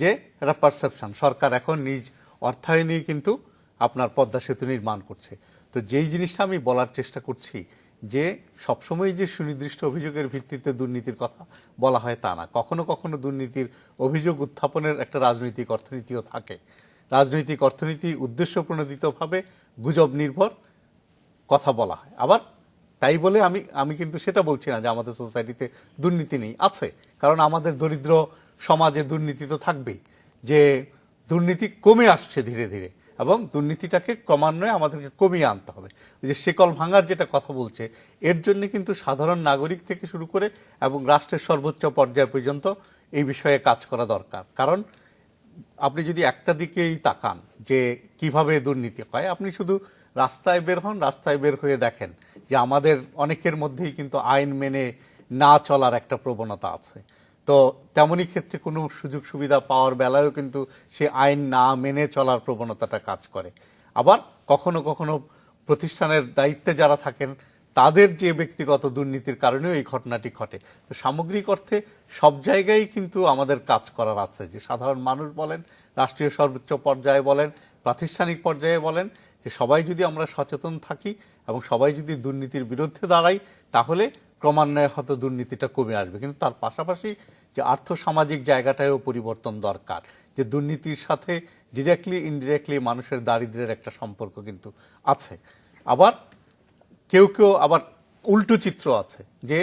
যে এটা পারসেপশন, সরকার এখন নিজ অর্থায়নেই কিন্তু আপনার পদ্মা সেতু নির্মাণ করছে। তো যেই জিনিসটা আমি বলার চেষ্টা করছি যে সবসময় যে সুনির্দিষ্ট অভিযোগের ভিত্তিতে দুর্নীতির কথা বলা হয় তা না। কখনো কখনো দুর্নীতির অভিযোগ উত্থাপনের একটা রাজনৈতিক অর্থনীতিও থাকে। রাজনৈতিক অর্থনীতি উদ্দেশ্য প্রণোদিতভাবে গুজব নির্ভর কথা বলা হয়। আবার তাই বলে আমি কিন্তু সেটা বলছি না যে আমাদের সোসাইটিতে দুর্নীতি নেই, আছে। কারণ আমাদের দরিদ্র সমাজে দুর্নীতি তো থাকবেই। যে দুর্নীতি কমে আসছে ধীরে ধীরে, এবং দুর্নীতিটাকে ক্রমান্বয়ে আমাদেরকে কমিয়ে আনতে হবে। ওই যে শেকল ভাঙার যেটা কথা বলছে, এর জন্য কিন্তু সাধারণ নাগরিক থেকে শুরু করে এবং রাষ্ট্রের সর্বোচ্চ পর্যায় পর্যন্ত এই বিষয়ে কাজ করা দরকার। কারণ আপনি যদি একটা দিকেই তাকান যে কিভাবে দুর্নীতি হয়, আপনি শুধু রাস্তায় বের হন, রাস্তায় বের হয়ে দেখেন যে আমাদের অনেকের মধ্যেই কিন্তু আইন মেনে না চলার একটা প্রবণতা আছে। তো তেমনই ক্ষেত্রে কোনো সুযোগ সুবিধা পাওয়ার বেলায়ও কিন্তু সে আইন না মেনে চলার প্রবণতাটা কাজ করে। আবার কখনো কখনো প্রতিষ্ঠানের দায়িত্বে যারা থাকেন তাদের যে ব্যক্তিগত দুর্নীতির কারণেও এই ঘটনাটি ঘটে। তো সামগ্রিক অর্থে সব জায়গায় কিন্তু আমাদের কাজ করার আছে, যে সাধারণ মানুষ বলেন, রাষ্ট্রীয় সর্বোচ্চ পর্যায়ে বলেন, প্রাতিষ্ঠানিক পর্যায়ে বলেন, যে সবাই যদি আমরা সচেতন থাকি এবং সবাই যদি দুর্নীতির বিরুদ্ধে দাঁড়াই, তাহলে ক্রমান্বয়ে হয়তো দুর্নীতিটা কমে আসবে, কিন্তু তার পাশাপাশি যে আর্থসামাজিক জায়গাটায়ও পরিবর্তন দরকার, যে দুর্নীতির সাথে ডিরেক্টলি ইনডিরেক্টলি মানুষের দারিদ্র্যের একটা সম্পর্ক কিন্তু আছে। আবার কেউ কেউ আবার উল্টো চিত্র আছে, যে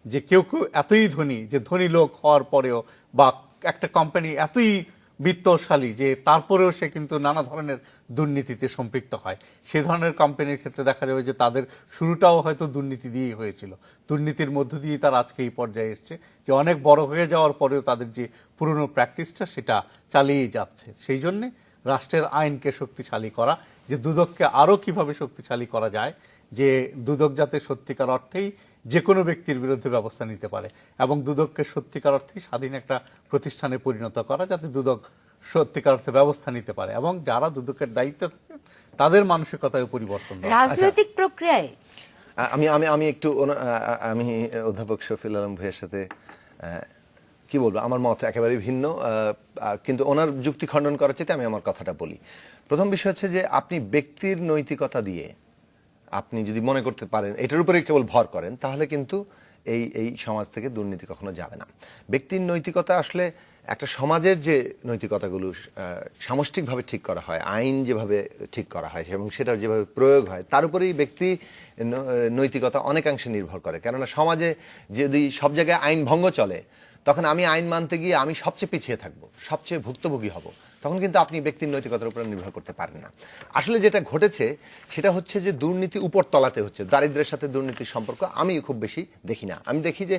যে কেউ কেউ এতই ধনী, যে ধনী লোক হওয়ার পরেও বা একটা কোম্পানি এতই বিত্তশালী যে তারপরেও সে কিন্তু নানা ধরনের দুর্নীতিতে সম্পৃক্ত হয়। সে ধরনের কোম্পানির ক্ষেত্রে দেখা যাবে যে তাদের শুরুটাও হয়তো দুর্নীতি দিয়েই হয়েছিল, দুর্নীতির মধ্য দিয়ে তার আজকে এই পর্যায়ে এসছে যে অনেক বড় হয়ে যাওয়ার পরেও তাদের যে পুরনো প্র্যাকটিসটা সেটা চালিয়েই যাচ্ছে। সেই জন্যে রাষ্ট্রের আইনকে শক্তিশালী করা, যে দুদককে আরও কিভাবে শক্তিশালী করা যায়, যে দুদক যাতে সত্যিকার অর্থেই যে কোনো ব্যক্তির বিরুদ্ধে ব্যবস্থা নিতে পারে এবং দুদককে সত্যিকার অর্থেই স্বাধীন একটা প্রতিষ্ঠানে পরিণত করা, যাতে দুদক সত্যিকার অর্থে ব্যবস্থা নিতে পারে এবং যারা দুদকের দায়িত্বে থাকেন তাদের মানসিকতায় পরিবর্তন দরকার। রাজনৈতিক প্রক্রিয়ায় আমি আমি আমি একটু আমি অধ্যাপক শফিউল আলম ভাইয়ের সাথে কি বলবো, আমার মত একেবারে ভিন্ন, কিন্তু ওনার যুক্তি খণ্ডন করার চাইতে আমি আমার কথাটা বলি। প্রথম বিষয় হচ্ছে যে আপনি ব্যক্তির নৈতিকতা দিয়ে আপনি যদি মনে করতে পারেন এটার উপরে কেবল ভর করেন, তাহলে কিন্তু এই সমাজ থেকে দুর্নীতি কখনো যাবে না। ব্যক্তির নৈতিকতা আসলে একটা সমাজের যে নৈতিকতাগুলো সামষ্টিকভাবে ঠিক করা হয়, আইন যেভাবে ঠিক করা হয় এবং সেটা যেভাবে প্রয়োগ হয়, তার উপরেই ব্যক্তি নৈতিকতা অনেকাংশে নির্ভর করে। কেননা সমাজে যদি সব জায়গায় আইন ভঙ্গ চলে, তখন আমি আইন মানতে গিয়ে আমি সবচেয়ে পিছিয়ে থাকবো, সবচেয়ে ভুক্তভোগী হব, তখন কিন্তু আপনি ব্যক্তির নৈতিকতার উপর নির্ভর করতে পারেন না। আসলে যেটা ঘটেছে সেটা হচ্ছে যে দুর্নীতি উপর তলাতে হচ্ছে। দারিদ্র্যের সাথে দুর্নীতির সম্পর্ক আমি খুব বেশি দেখি না। আমি দেখি যে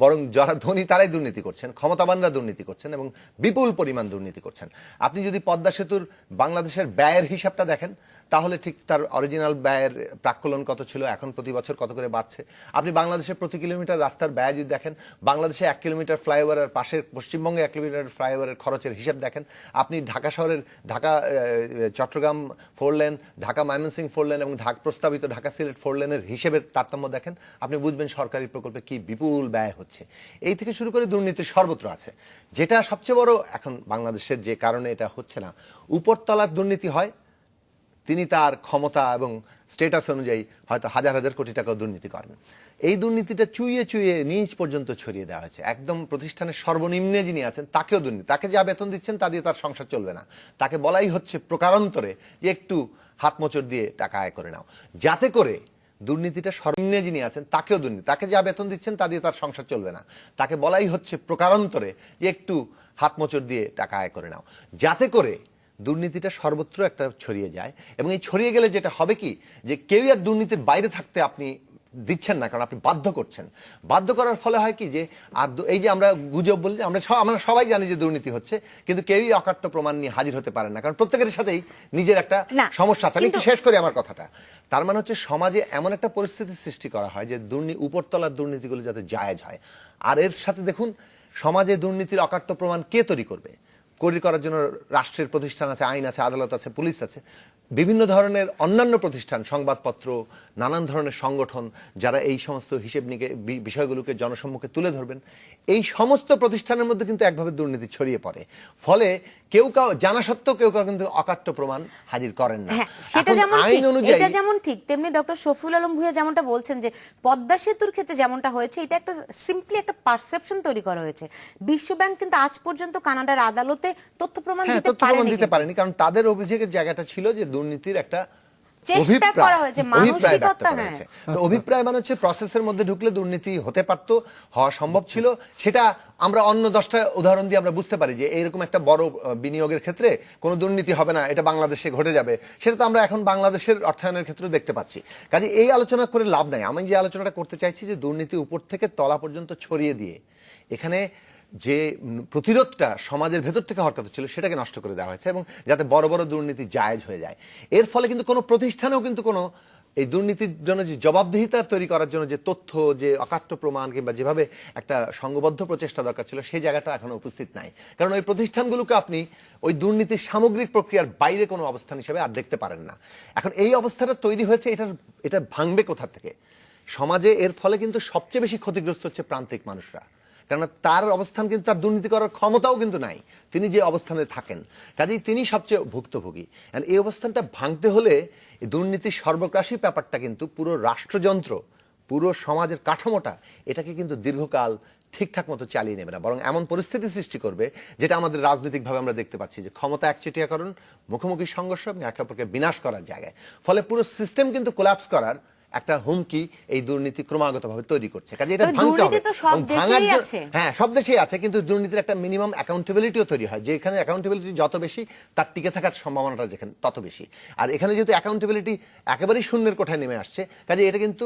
বরং যারা ধনী তারাই দুর্নীতি করছেন, ক্ষমতাবানরা দুর্নীতি করছেন এবং বিপুল পরিমাণ দুর্নীতি করছেন। আপনি যদি পদ্মা সেতুর বাংলাদেশের ব্যয়ের হিসাবটা দেখেন, তাহলে ঠিক তার অরিজিনাল ব্যয়ের প্রাক্কলন কত ছিল, এখন প্রতি বছর কত করে বাড়ছে। আপনি বাংলাদেশের প্রতি কিলোমিটার রাস্তার ব্যয় যদি দেখেন, বাংলাদেশে 1 কিলোমিটার ফ্লাইওভারের পাশের পশ্চিমবঙ্গে 1 কিলোমিটার ফ্লাইওভারের খরচের হিসাব দেখেন, আপনি ঢাকা শহরের ঢাকা চট্টগ্রাম 4 লেন, ঢাকা ময়মনসিংহ 4 লেন এবং প্রস্তাবিত ঢাকা সিলেট 4 লেনের হিসেবের তারতম্য দেখেন, আপনি বুঝবেন সরকারি প্রকল্পে কি বিপুল ব্যয় হচ্ছে। এই থেকে শুরু করে দুর্নীতি সর্বত্র আছে। যেটা সবচেয়ে বড় এখন বাংলাদেশের যে কারণে এটা হচ্ছে না, উপরতলার দুর্নীতি হয়, তিনি তার ক্ষমতা এবং স্ট্যাটাস অনুযায়ী হয়তো হাজার হাজার কোটি টাকা দুর্নীতি করেন। এই দুর্নীতিটা চুইয়ে চুইয়ে নিচ পর্যন্ত ছড়িয়ে দেওয়া হয়েছে। একদম প্রতিষ্ঠানের সর্বনিম্নে যিনি আছেন তাকেও দুর্নীতি, তাকে যা বেতন দিচ্ছেন তা দিয়ে তার সংসার চলবে না, তাকে বলাই হচ্ছে প্রকারান্তরে যে একটু হাত মোচড় দিয়ে টাকা আয় করে নাও, যাতে করে দুর্নীতিটা সর্বনিম্নে যিনি আছেন তাকেও দুর্নীতি, তাকে যা বেতন দিচ্ছেন তা দিয়ে তার সংসার চলবে না, তাকে বলাই হচ্ছে প্রকারান্তরে যে একটু হাত মোচড় দিয়ে টাকা আয় করে নাও, যাতে করে দুর্নীতিটা সর্বত্র একটা ছড়িয়ে যায়। এবং এই ছড়িয়ে গেলে যেটা হবে কি, যে কেউই আর দুর্নীতির বাইরে থাকতে আপনি দিচ্ছেন না, কারণ আপনি বাধ্য করছেন। বাধ্য করার ফলে হয় কি, যে আর এই যে আমরা গুজব বলি, আমরা সবাই জানি যে দুর্নীতি হচ্ছে, কিন্তু কেউই অকাট্য প্রমাণ নিয়ে হাজির হতে পারেন না, কারণ প্রত্যেকের সাথেই নিজের একটা সমস্যা আছে। আমি একটু শেষ করি আমার কথাটা। তার মানে হচ্ছে সমাজে এমন একটা পরিস্থিতি সৃষ্টি করা হয় যে উপরতলার দুর্নীতিগুলো যাতে জায়েজ হয়। আর এর সাথে দেখুন, সমাজে দুর্নীতির অকাট্য প্রমাণ কে তৈরি করবে? করার জন্য রাষ্ট্রের প্রতিষ্ঠান আছে, আইন আছে, আদালত আছে, পুলিশ আছে, বিভিন্ন ধরনের অন্যান্য প্রতিষ্ঠান, সংবাদপত্র, নানান ধরনের সংগঠন যারা এই সমস্ত হিসেব নিকে বিষয়গুলোকে জনসম্মুখে তুলে ধরবেন। এই সমস্ত প্রতিষ্ঠানের মধ্যে কিন্তু একভাবে দুর্নীতি ছড়িয়ে পড়ে, ফলে কেউ জানা সত্ত্বেও কেউ কিন্তু অকাট্য প্রমাণ হাজির করেন না। আইন অনুযায়ী এটা যেমন ঠিক, তেমনি ডক্টর শফিউল আলম ভূঁইয়া যেমনটা বলছেন যে পদ্মা সেতুর ক্ষেত্রে যেমনটা হয়েছে, এটা একটা সিম্পলি একটা পারসেপশন তৈরি করা হয়েছে। বিশ্বব্যাংক কিন্তু আজ পর্যন্ত কানাডার আদালতে তথ্য প্রমাণ দিতে পারেনি, কারণ তাদের অভিযোগের জায়গাটা ছিল যে দুর্নীতির একটা চেষ্টা করা হয়েছে, মানসিকতা। অভিপ্রায় মানে হচ্ছে প্রসেসের মধ্যে ঢুকলে দুর্নীতি হতে পারতো, হওয়া সম্ভব ছিল। সেটা আমরা অন্য 10টা উদাহরণ দিয়ে আমরা বুঝতে পারি যে এইরকম একটা বড় বিনিয়োগের ক্ষেত্রে কোনো দুর্নীতি হবে না, এটা বাংলাদেশে ঘটে যাবে। সেটা তো আমরা এখন বাংলাদেশের অর্থায়নের ক্ষেত্রে দেখতে পাচ্ছি। কাজে এই আলোচনা করে লাভ নাই। আমি যে আলোচনাটা করতে চাইছি যে দুর্নীতি উপর থেকে তলা পর্যন্ত ছড়িয়ে দিয়ে এখানে যে প্রতিরোধটা সমাজের ভেতর থেকে হওয়ার কথা ছিল সেটাকে নষ্ট করে দেওয়া হয়েছে, এবং যাতে বড় বড় দুর্নীতি জায়েজ হয়ে যায়। এর ফলে কিন্তু কোনো প্রতিষ্ঠানেও কিন্তু কোনো এই দুর্নীতির জন্য যে জবাবদিহিতা তৈরি করার জন্য যে তথ্য, যে অকাট্য প্রমাণ কিংবা যেভাবে একটা সংঘবদ্ধ প্রচেষ্টা দরকার ছিল, সেই জায়গাটা এখনো উপস্থিত নাই। কারণ ওই প্রতিষ্ঠানগুলোকে আপনি ওই দুর্নীতির সামগ্রিক প্রক্রিয়ার বাইরে কোনো অবস্থান হিসেবে আর দেখতে পারেন না। এখন এই অবস্থাটা তৈরি হয়েছে, এটা ভাঙবে কোথা থেকে? সমাজে এর ফলে কিন্তু সবচেয়ে বেশি ক্ষতিগ্রস্ত হচ্ছে প্রান্তিক মানুষরা, কারণ তার অবস্থান কিন্তু, তার দুর্নীতি করার ক্ষমতাও কিন্তু নাই, তিনি যে অবস্থানে থাকেন, কাজেই তিনি সবচেয়ে ভুক্তভোগী। এই অবস্থানটা ভাঙতে হলে দুর্নীতির সর্বগ্রাসী ব্যাপারটা কিন্তু পুরো রাষ্ট্রযন্ত্র, পুরো সমাজের কাঠামোটা এটাকে কিন্তু দীর্ঘকাল ঠিকঠাক মতো চালিয়ে নেবে না, বরং এমন পরিস্থিতি সৃষ্টি করবে যেটা আমাদের রাজনৈতিকভাবে আমরা দেখতে পাচ্ছি যে ক্ষমতা একচেটিয়াকরণ, মুখোমুখি সংঘর্ষ এবং একে অপরকে বিনাশ করার জায়গায়, ফলে পুরো সিস্টেম কিন্তু কোলাপস করার একটা হুমকি এই দুর্নীতি ক্রমাগতভাবে তৈরি করছে। কাজে এটা তবে ভাঙতে হবে। দুর্নীতি তো সব এবং ভাঙার দেশেই জন্য- আছে। হ্যাঁ, সব দেশেই আছে, কিন্তু দুর্নীতির একটা মিনিমাম অ্যাকাউন্টেবিলিটিও তৈরি হয়, যে এখানে অ্যাকাউন্টেবিলিটি যত বেশি তার টিকে থাকার সম্ভাবনাটা যেখানে তত বেশি। আর এখানে যেহেতু অ্যাকাউন্টেবিলিটি একেবারেই শূন্যের কোঠায় নেমে আসছে, কাজে এটা কিন্তু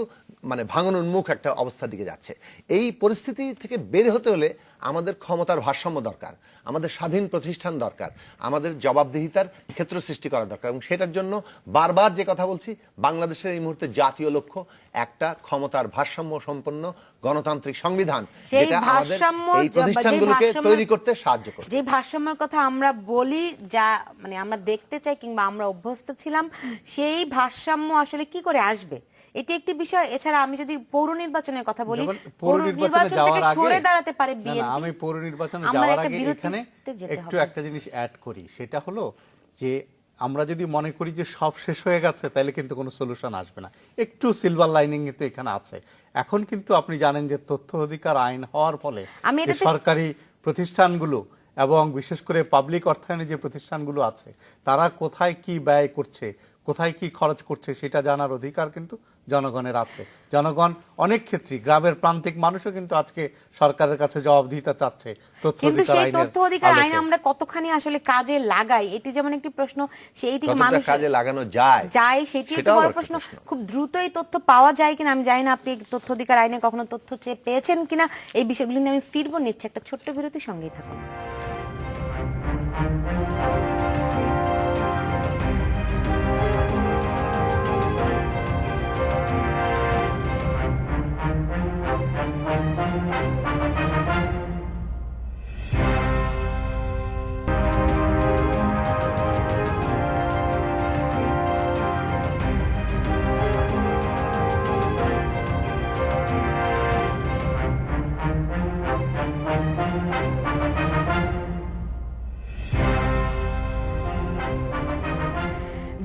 মানে ভাঙন উন্মুখ একটা অবস্থার দিকে যাচ্ছে। এই পরিস্থিতি থেকে বের হতে হলে আমাদের ক্ষমতার ভারসাম্য দরকার, আমাদের স্বাধীন প্রতিষ্ঠান দরকার, আমাদের জবাবদিহিতার ক্ষেত্র সৃষ্টি করা দরকার, এবং সেটার জন্য বারবার যে কথা বলছি, বাংলাদেশের এই মুহূর্তে জাতীয় লক্ষ্য একটা ক্ষমতার ভারসাম্য সম্পন্ন গণতান্ত্রিক সংবিধান, সেই যেটা আমাদের ভারসাম্য এই প্রতিষ্ঠানগুলোকে তৈরি করতে সাহায্য করবে। যে ভারসাম্যের কথা আমরা বলি, যা মানে আমরা দেখতে চাই কিংবা আমরা অভ্যস্ত ছিলাম, সেই ভারসাম্য আসলে কি করে আসবে, এটি একটি বিষয়। এছাড়া আমি যদি পৌর নির্বাচনের কথা বলি, যেমন পৌর নির্বাচনে নির্বাচন যাওয়ার থেকে আগে সরে দাঁড়াতে পারে না, না, বিএনপি। আমি পৌর নির্বাচনে আমার যাওয়ার একটা আগে এখানে বিরতিতে যেতে একটু হবে। একটা জিনিস অ্যাড করি, সেটা হলো যে আমরা যদি মনে করি যে সব শেষ হয়ে গেছে, তাহলে কিন্তু কোনো সলিউশন আসবে না। একটু সিলভার লাইনিং কিন্তু এখানে আছে। এখন কিন্তু আপনি জানেন যে তথ্য অধিকার আইন হওয়ার ফলে আমি যে এটাতে- সরকারি প্রতিষ্ঠানগুলো এবং বিশেষ করে পাবলিক অর্থায়নে যে প্রতিষ্ঠানগুলো আছে, তারা কোথায় কি ব্যয় করছে, কোথায় কি খরচ করছে, সেটা জানার অধিকার কিন্তু জনগণের আছে। জনগণ অনেক ক্ষেত্রে, গ্রামের প্রান্তিক মানুষও কিন্তু আজকে সরকারের কাছে জবাবদিহিতা চাচ্ছে তথ্য কিন্তু অধিকার সেই আইনের তথ্য অধিকার আইন আলোকে। আমরা কতখানি আসলে কাজে লাগাই, এটি যেমন একটি প্রশ্ন, সেইটি কতটা মানুষ কাজে লাগানো যায় সেটি একটি সেটাও বড় একটা প্রশ্ন। খুব দ্রুত এই তথ্য পাওয়া যায় কিনা আমি জানি না, আপনি তথ্য অধিকার আইনে কখনো তথ্য চেয়ে পেয়েছেন কিনা, এই বিষয়গুলি নিয়ে আমি ফিরবো, নিচ্ছে একটা ছোট্ট বিরতির সঙ্গেই থাকুন।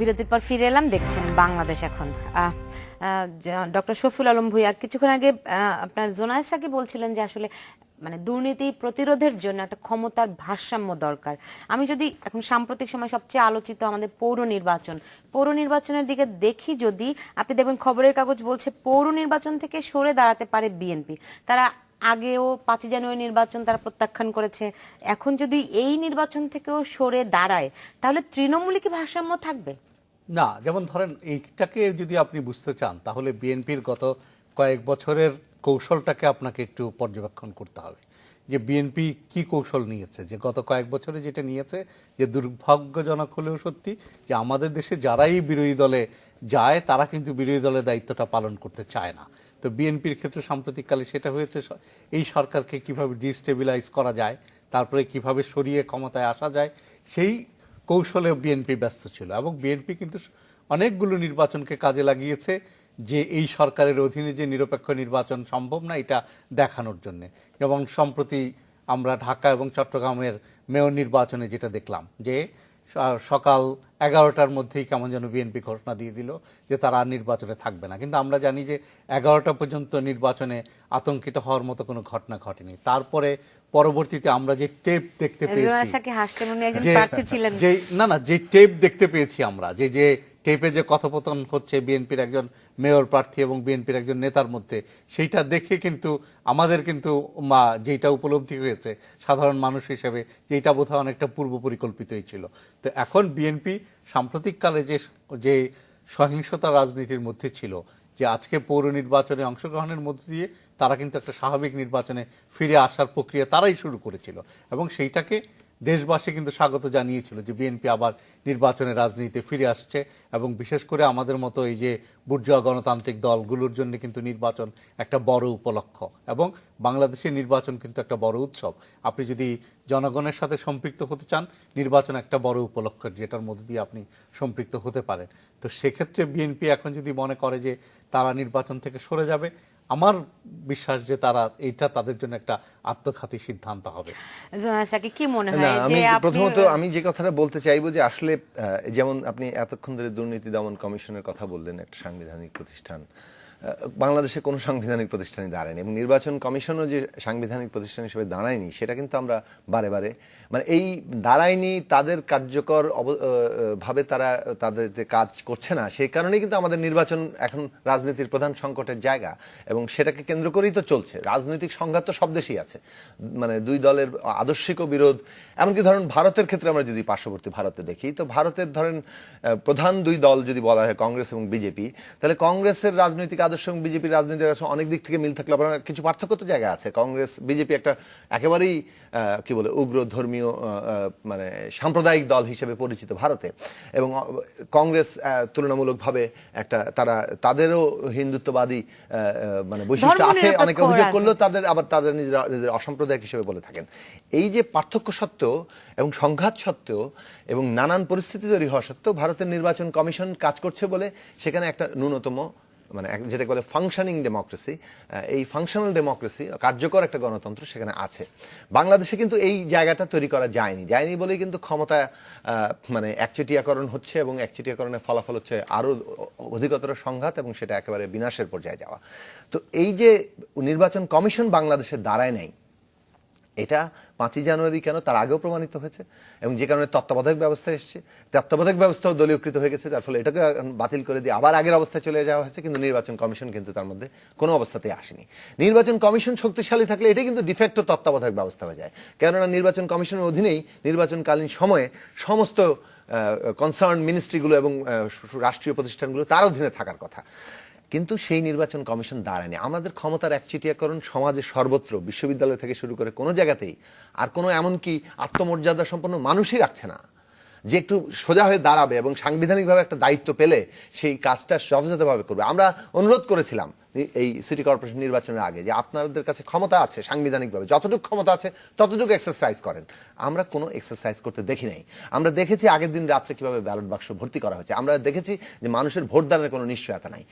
বিরতির পর ফিরে এলাম, দেখছেন বাংলাদেশ এখন। ডক্টর শফিউল আলম ভূঁইয়া কিছুক্ষণ আগে আপনার জোনায়েদ সাকি বলছিলেন যে আসলে মানে দুর্নীতি প্রতিরোধের জন্য একটা ক্ষমতার ভারসাম্য দরকার। আমি যদি এখন সাম্প্রতিক সময় সবচেয়ে আলোচিত আমাদের পৌর নির্বাচনের দিকে দেখি, যদি আপনি দেখবেন খবরের কাগজ বলছে পৌর নির্বাচন থেকে সরে দাঁড়াতে পারে বিএনপি। তারা আগেও 5ই জানুয়ারি নির্বাচন তারা প্রত্যাখ্যান করেছে, এখন যদি এই নির্বাচন থেকেও সরে দাঁড়ায়, তাহলে তৃণমূলে কি ভারসাম্য থাকবে? না, যেমন ধরেন এইটাকে যদি আপনি বুঝতে চান, তাহলে বিএনপির গত কয়েক বছরের কৌশলটাকে আপনাকে একটু পর্যবেক্ষণ করতে হবে, যে বিএনপি কি কৌশল নিয়েছে। যে গত কয়েক বছরে যেটা নিয়েছে, যে দুর্ভাগ্যজনক হলেও সত্যি, যে আমাদের দেশে যারাই বিরোধী দলে যায়, তারা কিন্তু বিরোধী দলের দায়িত্বটা পালন করতে চায় না। তো বিএনপির ক্ষেত্রে সাম্প্রতিককালে সেটা হয়েছে, এই সরকারকে কিভাবে ডিস্টেবিলাইজ করা যায়, তারপরে কিভাবে সরিয়ে ক্ষমতায় আসা যায়, সেই কৌশলে বিএনপি ব্যস্ত ছিল। এবং বিএনপি কিন্তু অনেকগুলো নির্বাচনকে কাজে লাগিয়েছে, যে এই সরকারের অধীনে যে নিরপেক্ষ নির্বাচন সম্ভব না, এটা দেখানোর জন্য। যেমন সম্প্রতি আমরা ঢাকা এবং চট্টগ্রামের মেয়র নির্বাচনে যেটা দেখলাম, যে সকাল 11টার মধ্যেই কেমন যেন বিএনপি ঘোষণা দিয়ে দিল যে তারা আর নির্বাচনে থাকবে না। কিন্তু আমরা জানি যে 11টা পর্যন্ত নির্বাচনে আতঙ্কিত হওয়ার মতো কোনো ঘটনা ঘটেনি। তারপরে পরবর্তীতে আমরা যে টেপ দেখতে পেয়েছি, জোনায়েদ সাকি হাসছেন, উনি একজন যে প্রার্থী ছিলেন। যে টেপ দেখতে পেয়েছি আমরা, যে টেপে যে কথোপকথন হচ্ছে বিএনপির একজন মেয়র প্রার্থী এবং বিএনপির একজন নেতার মধ্যে, সেইটা দেখে কিন্তু আমাদের কিন্তু যেটা উপলব্ধি হয়েছে সাধারণ মানুষ হিসেবে, যেটা বোধহয় অনেকটা পূর্ব পরিকল্পিতই ছিল। তো এখন বিএনপি সাম্প্রতিককালে যে সহিংসতা রাজনীতির মধ্যে ছিল, যে আজকে পৌর নির্বাচনে অংশগ্রহণের মধ্য দিয়ে তারা কিন্তু একটা স্বাভাবিক নির্বাচনে ফিরে আসার প্রক্রিয়া তারাই শুরু করেছিল, এবং সেইটাকে দেশবাসী কিন্তু স্বাগত জানিয়েছিল যে বিএনপি আবার নির্বাচনের রাজনীতিতে ফিরে আসছে। এবং বিশেষ করে আমাদের মতো এই যে বুর্জোয়া গণতান্ত্রিক দলগুলোর জন্য কিন্তু নির্বাচন একটা বড় উপলক্ষ, এবং বাংলাদেশের নির্বাচন কিন্তু একটা বড় উৎসব। আপনি যদি জনগণের সাথে সম্পৃক্ত হতে চান, নির্বাচন একটা বড় উপলক্ষ, যেটার মধ্যে দিয়ে আপনি সম্পৃক্ত হতে পারেন। তো সেক্ষেত্রে বিএনপি এখন যদি মনে করে যে তারা নির্বাচন থেকে সরে যাবে, আমার বিশ্বাস যে এইটা তাদের জন্য একটা আত্মঘাতী সিদ্ধান্ত হবে। জোনায়েদ সাকি কি মনে না, হয় আমি যে প্রথমত আমি যে কথাটা বলতে চাইবো যে আসলে যেমন আপনি এতক্ষণ ধরে দুর্নীতি দমন কমিশনের কথা বললেন, একটা সাংবিধানিক প্রতিষ্ঠান, বাংলাদেশে কোনো সাংবিধানিক প্রতিষ্ঠানই দাঁড়ায়নি এবং নির্বাচন কমিশনও যে সাংবিধানিক প্রতিষ্ঠান হিসেবে দাঁড়ায়নি সেটা কিন্তু আমরা বারে বারে মানে এই দাঁড়ায়নি তাদের কার্যকর ভাবে তারা তাদের যে কাজ করছে না সেই কারণেই কিন্তু আমাদের নির্বাচন এখন রাজনীতির প্রধান সংকটের জায়গা এবং সেটাকে কেন্দ্র করেই তো চলছে। রাজনৈতিক সংঘাত তো সব দেশেই আছে, মানে দুই দলের আদর্শিকও বিরোধ। এমনকি ধরেন ভারতের ক্ষেত্রে আমরা যদি পার্শ্ববর্তী ভারতে দেখি তো ভারতের ধরেন প্রধান দুই দল যদি বলা হয় কংগ্রেস এবং বিজেপি, তাহলে কংগ্রেসের রাজনৈতিক আদর্শ এবং বিজেপির রাজনৈতিক আদর্শ অনেক দিক থেকে মিল থাকলে আবার কিছু পার্থক্য তো জায়গা আছে। কংগ্রেস বিজেপি একটা একেবারেই কি বলে উগ্র ধর্মীয় মানে সাম্প্রদায়িক দল হিসেবে পরিচিত ভারতে, এবং কংগ্রেস তুলনামূলকভাবে একটা তাদেরও হিন্দুত্ববাদী মানে বৈশিষ্ট্য আছে, অনেকে অভিযোগ করলেও তাদের নিজের অসাম্প্রদায়িক হিসেবে বলে থাকেন। এই যে পার্থক্য সত্ত্বেও এবং সংঘাত সত্ত্বেও এবং নানান পরিস্থিতি তৈরি হওয়া সত্ত্বেও ভারতের নির্বাচন কমিশন কাজ করছে বলে সেখানে একটা ন্যূনতম মানে যেটাকে বলে ফাংশনিং ডেমোক্রেসি, এই ফাংশনাল ডেমোক্রেসি কার্যকর একটা গণতন্ত্র সেখানে আছে। বাংলাদেশে কিন্তু এই জায়গাটা তৈরি করা যায়নি বলেই কিন্তু ক্ষমতা মানে একচেটিয়াকরণ হচ্ছে এবং একচেটিয়াকরণের ফলাফল হচ্ছে আরো অধিকতর সংঘাত এবং সেটা একেবারে বিনাশের পর্যায়ে যাওয়া। তো এই যে নির্বাচন কমিশন বাংলাদেশে দাঁড়ায় নাই, এটা 5ই জানুয়ারি কেন তার আগেও প্রমাণিত হয়েছে এবং যে কারণে তত্ত্বাবধায়ক ব্যবস্থা এসেছে, তত্ত্বাবধায়ক ব্যবস্থাও দলীয়কৃত হয়ে গেছে, যার ফলে এটাকে বাতিল করে দিয়ে আবার আগের অবস্থায় চলে যাওয়া হয়েছে। কিন্তু নির্বাচন কমিশন কিন্তু তার মধ্যে কোনো অবস্থাতেই আসেনি। নির্বাচন কমিশন শক্তিশালী থাকলে এটাই কিন্তু ডিফেক্ট তত্ত্বাবধায়ক ব্যবস্থা হয়ে যায়, কেননা নির্বাচন কমিশনের অধীনেই নির্বাচনকালীন সময়ে সমস্ত কনসার্ন মিনিস্ট্রিগুলো এবং রাষ্ট্রীয় প্রতিষ্ঠানগুলো তার অধীনে থাকার কথা। কিন্তু সেই নির্বাচন কমিশন দাঁড়ায়নি। আমাদের ক্ষমতার একচেটিয়াকরণ সমাজে সর্বত্র, বিশ্ববিদ্যালয় থেকে শুরু করে কোনো জায়গাতেই আর কোনো এমনকি আত্মমর্যাদা সম্পন্ন মানুষই রাখছে না যে একটু সোজা হয়ে দাঁড়াবে এবং সাংবিধানিকভাবে একটা দায়িত্ব পেলে সেই কাজটা যথাযথভাবে করবে। আমরা অনুরোধ করেছিলাম এই সিটি কর্পোরেশন নির্বাচনের আগে যে আপনাদের কাছে ক্ষমতা আছে সাংবিধানিকভাবে, যতটুকু ক্ষমতা আছে ততটুকু এক্সারসাইজ করেন। আমরা কোনো এক্সারসাইজ করতে দেখি নাই। আমরা দেখেছি আগের দিন রাত্রে কিভাবে ব্যালট বাক্স ভর্তি করা হয়েছে, আমরা দেখেছি যে মানুষের ভোটদানের কোনো নিশ্চয়তা নাই।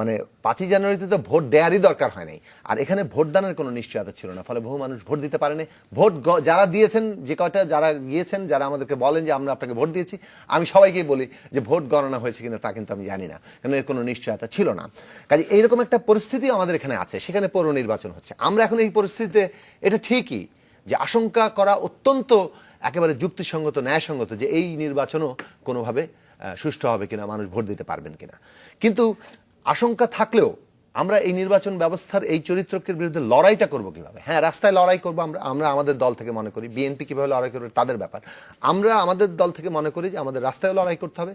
মানে 5ই জানুয়ারিতে তো ভোট দেওয়ারই দরকার হয় নাই, আর এখানে ভোটদানের কোনো নিশ্চয়তা ছিল না, ফলে বহু মানুষ ভোট দিতে পারেনি। ভোট যারা দিয়েছেন, যে কয়টা যারা গিয়েছেন, যারা আমাদেরকে বলেন যে আমরা আপনাকে ভোট দিয়েছি, আমি সবাইকেই বলি যে ভোট গণনা হয়েছে কিনা তা কিন্তু আমি জানি না, কারণ এর কোনো নিশ্চয়তা ছিল না। কাজে এইরকম একটা পরিস্থিতি আমাদের এখানে আছে, সেখানে পৌর নির্বাচন হচ্ছে। আমরা এখন এই পরিস্থিতিতে এটা ঠিকই যে আশঙ্কা করা অত্যন্ত একেবারে যুক্তিসঙ্গত, ন্যায়সঙ্গত যে এই নির্বাচনও কোনোভাবে সুষ্ঠু হবে কিনা, মানুষ ভোট দিতে পারবেন কিনা। কিন্তু আশঙ্কা থাকলেও আমরা এই নির্বাচন ব্যবস্থার এই চরিত্রকে বিরুদ্ধে লড়াইটা করব কিভাবে? হ্যাঁ, রাস্তায় লড়াই করবো আমরা আমাদের দল থেকে মনে করি, বিএনপি কিভাবে লড়াই করবে তাদের ব্যাপার। আমরা আমাদের দল থেকে মনে করি যে আমাদের রাস্তায় লড়াই করতে হবে।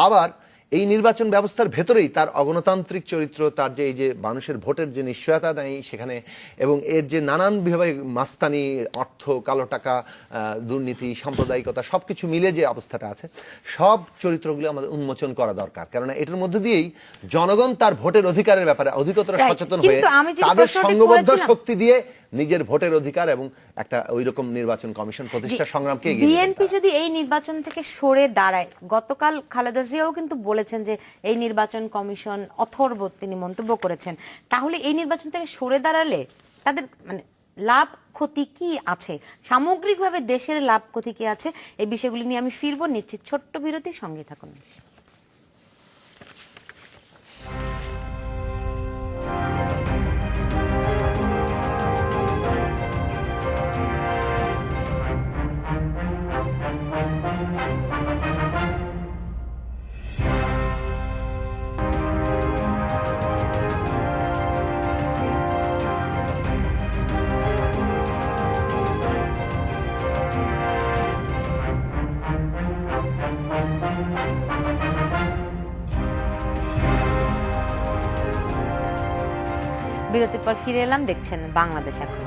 আবার এই নির্বাচন ব্যবস্থার ভেতরেই তার অগণতান্ত্রিক চরিত্র, তার যে এই যে মানুষের ভোটের যে নিশ্চয়তা নেই সেখানে, এবং এর যে নানানভাবে মাস্তানি, অর্থ, কালো টাকা, দুর্নীতি, সাম্প্রদায়িকতা সবকিছু মিলে যে অবস্থাটা আছে, সব চরিত্রগুলো আমাদের উন্মোচন করা দরকার। কেননা এটার মধ্যে দিয়েই জনগণ তার ভোটের অধিকারের ব্যাপারে অধিকতর সচেতন হয়ে তাদের সংঘবদ্ধ শক্তি দিয়ে নিজের ভোটের অধিকার এবং একটা ওইরকম নির্বাচন কমিশন প্রতিষ্ঠা সংগ্রামকে এগিয়ে নিয়ে বিএনপি যদি এই নির্বাচন থেকে সরে দাঁড়ায়, গতকাল খালেদা জিয়াও কিন্তু বলেছেন যে এই নির্বাচন কমিশন অথর্ব, তিনি মন্তব্য করেছেন, তাহলে এই নির্বাচন থেকে সরে দাঁড়ালে তাদের মানে লাভ ক্ষতি কি আছে, সামগ্রিকভাবে দেশের লাভ ক্ষতি কি আছে, এই বিষয়গুলি নিয়ে আমি ফিরবো, নিশ্চিত ছোট্ট বিরতি, সঙ্গে থাকুন। বিরতির পর ফিরে এলাম, দেখছেন বাংলাদেশ এখন।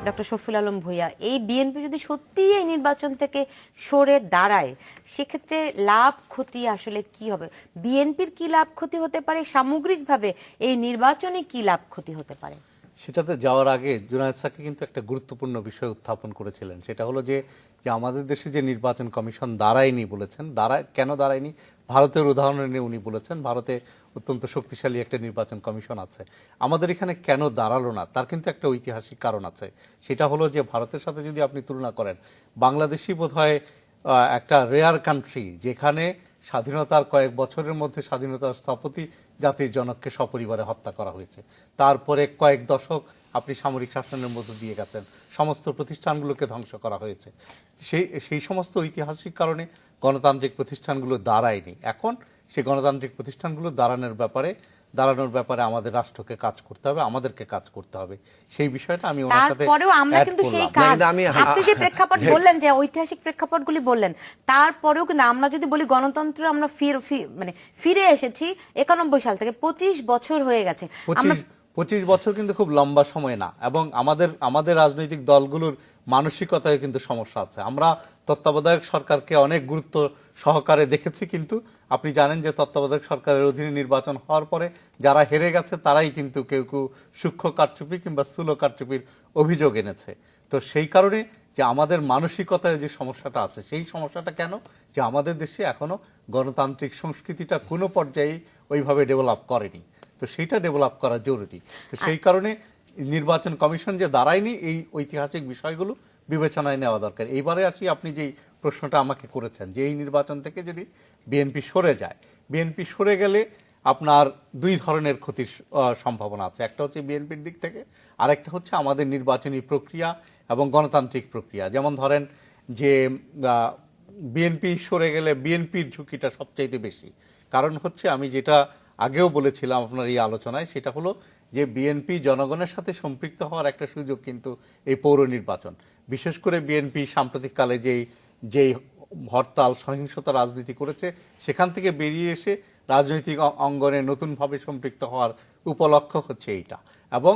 ডক্টর শফিউল আলম ভূঁইয়া, এই বিএনপি যদি সত্যিই এই নির্বাচন থেকে সরে দাঁড়ায়, সেক্ষেত্রে লাভ ক্ষতি আসলে কি হবে? বিএনপির কি লাভ ক্ষতি হতে পারে, সামগ্রিকভাবে এই নির্বাচনে কি লাভ ক্ষতি হতে পারে? সেটাতে যাওয়ার আগে জুনায়েদ সাকি কিন্তু একটা গুরুত্বপূর্ণ বিষয় উত্থাপন করেছিলেন, সেটা হলো যে আমাদের দেশে যে নির্বাচন কমিশন দাঁড়ায়নি বলেছেন, কেন দাঁড়ায়নি ভারতের উদাহরণ নিয়ে উনি বলেছেন ভারতে অত্যন্ত শক্তিশালী একটা নির্বাচন কমিশন আছে, আমাদের এখানে কেন দাঁড়ালো না তার কিন্তু একটা ঐতিহাসিক কারণ আছে। সেটা হলো যে ভারতের সাথে যদি আপনি তুলনা করেন, বাংলাদেশই বোধহয় একটা রেয়ার কান্ট্রি যেখানে স্বাধীনতার কয়েক বছরের মধ্যে স্বাধীনতার স্থপতি জাতির জনককে সপরিবারে হত্যা করা হয়েছে। তারপরে কয়েক দশক আপনি সামরিক শাসনের মধ্য দিয়ে গেছেন, সমস্ত প্রতিষ্ঠানগুলোকে ধ্বংস করা হয়েছে। সেই সমস্ত ঐতিহাসিক কারণে গণতান্ত্রিক প্রতিষ্ঠানগুলো দাঁড়ায়নি। এখন সেই গণতান্ত্রিক প্রতিষ্ঠানগুলো দাঁড়ানোর ব্যাপারে আমাদের রাষ্ট্রকে কাজ করতে হবে, আমাদেরকে কাজ করতে হবে। সেই বিষয়টা আমি ওনার সাথে তারপরেও আমরা add কিন্তু সেই করলাম। কাজ, আমি- আপনি যে প্রেক্ষাপট বললেন, যে ঐতিহাসিক প্রেক্ষাপটগুলি বললেন, তারপরেও কিন্তু আমরা যদি বলি গণতন্ত্র আমরা মানে ফিরে এসেছি 91 সাল থেকে, 25 বছর হয়ে গেছে। আমরা 25 বছর কিন্তু খুব লম্বা সময় না, এবং আমাদের রাজনৈতিক দলগুলোর মানসিকতায় কিন্তু সমস্যা আছে। আমরা তত্ত্বাবধায়ক সরকারকে অনেক গুরুত্ব সহকারে দেখেছি, কিন্তু আপনি জানেন যে তত্ত্বাবধায়ক সরকারের অধীনে নির্বাচন হওয়ার পরে যারা হেরে গেছে তারাই কিন্তু কেউ সূক্ষ্ম কারচুপি কিংবা স্থূল কারচুপির অভিযোগ এনেছে। তো সেই কারণে যে আমাদের মানসিকতায় যে সমস্যাটা আছে, সেই সমস্যাটা কেন, যে আমাদের দেশে এখনো গণতান্ত্রিক সংস্কৃতিটা কোনো পর্যায়ে ওইভাবে ডেভেলপ করেনি। তো সেইটা ডেভেলপ করা জরুরি। তো সেই কারণে নির্বাচন কমিশন যে দাঁড়ায়নি, এই ঐতিহাসিক বিষয়গুলো বিবেচনায় নেওয়া দরকার। এইবারে আসি, আপনি যেই প্রশ্নটা আমাকে করেছেন যে এই নির্বাচন থেকে যদি বিএনপি সরে যায়, বিএনপি সরে গেলে আপনার দুই ধরনের ক্ষতির সম্ভাবনা আছে। একটা হচ্ছে বিএনপির দিক থেকে, আরেকটা হচ্ছে আমাদের নির্বাচনী প্রক্রিয়া এবং গণতান্ত্রিক প্রক্রিয়া। যেমন ধরেন যে বিএনপি সরে গেলে বিএনপির ঝুঁকিটা সবচাইতে বেশি। কারণ হচ্ছে, আমি যেটা আগেও বলেছিলাম আপনার এই আলোচনায়, সেটা হলো যে বিএনপি জনগণের সাথে সম্পৃক্ত হওয়ার একটা সুযোগ কিন্তু এই পৌর নির্বাচন। বিশেষ করে বিএনপি সাম্প্রতিককালে যেই হরতাল সহিংসতা রাজনীতি করেছে, সেখান থেকে বেরিয়ে এসে রাজনৈতিক অঙ্গনে নতুনভাবে সম্পৃক্ত হওয়ার উপলক্ষ হচ্ছে এইটা। এবং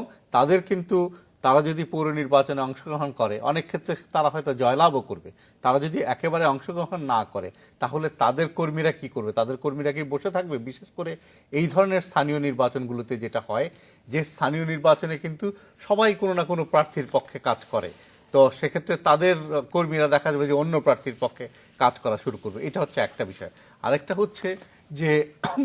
তারা যদি পৌর নির্বাচনে অংশগ্রহণ করে, অনেক ক্ষেত্রে তারা হয়তো জয়লাভও করবে। তারা যদি একেবারে অংশগ্রহণ না করে, তাহলে তাদের কর্মীরা কি করবে? তাদের কর্মীরা কি বসে থাকবে? বিশেষ করে এই ধরনের স্থানীয় নির্বাচনগুলোতে যেটা হয়, যে স্থানীয় নির্বাচনে কিন্তু সবাই কোনো না কোনো প্রার্থীর পক্ষে কাজ করে। তো সেক্ষেত্রে তাদের কর্মীরা দেখা যাবে যে অন্য প্রার্থীর পক্ষে কাজ করা শুরু করবে। এটা হচ্ছে একটা বিষয়। আরেকটা হচ্ছে যে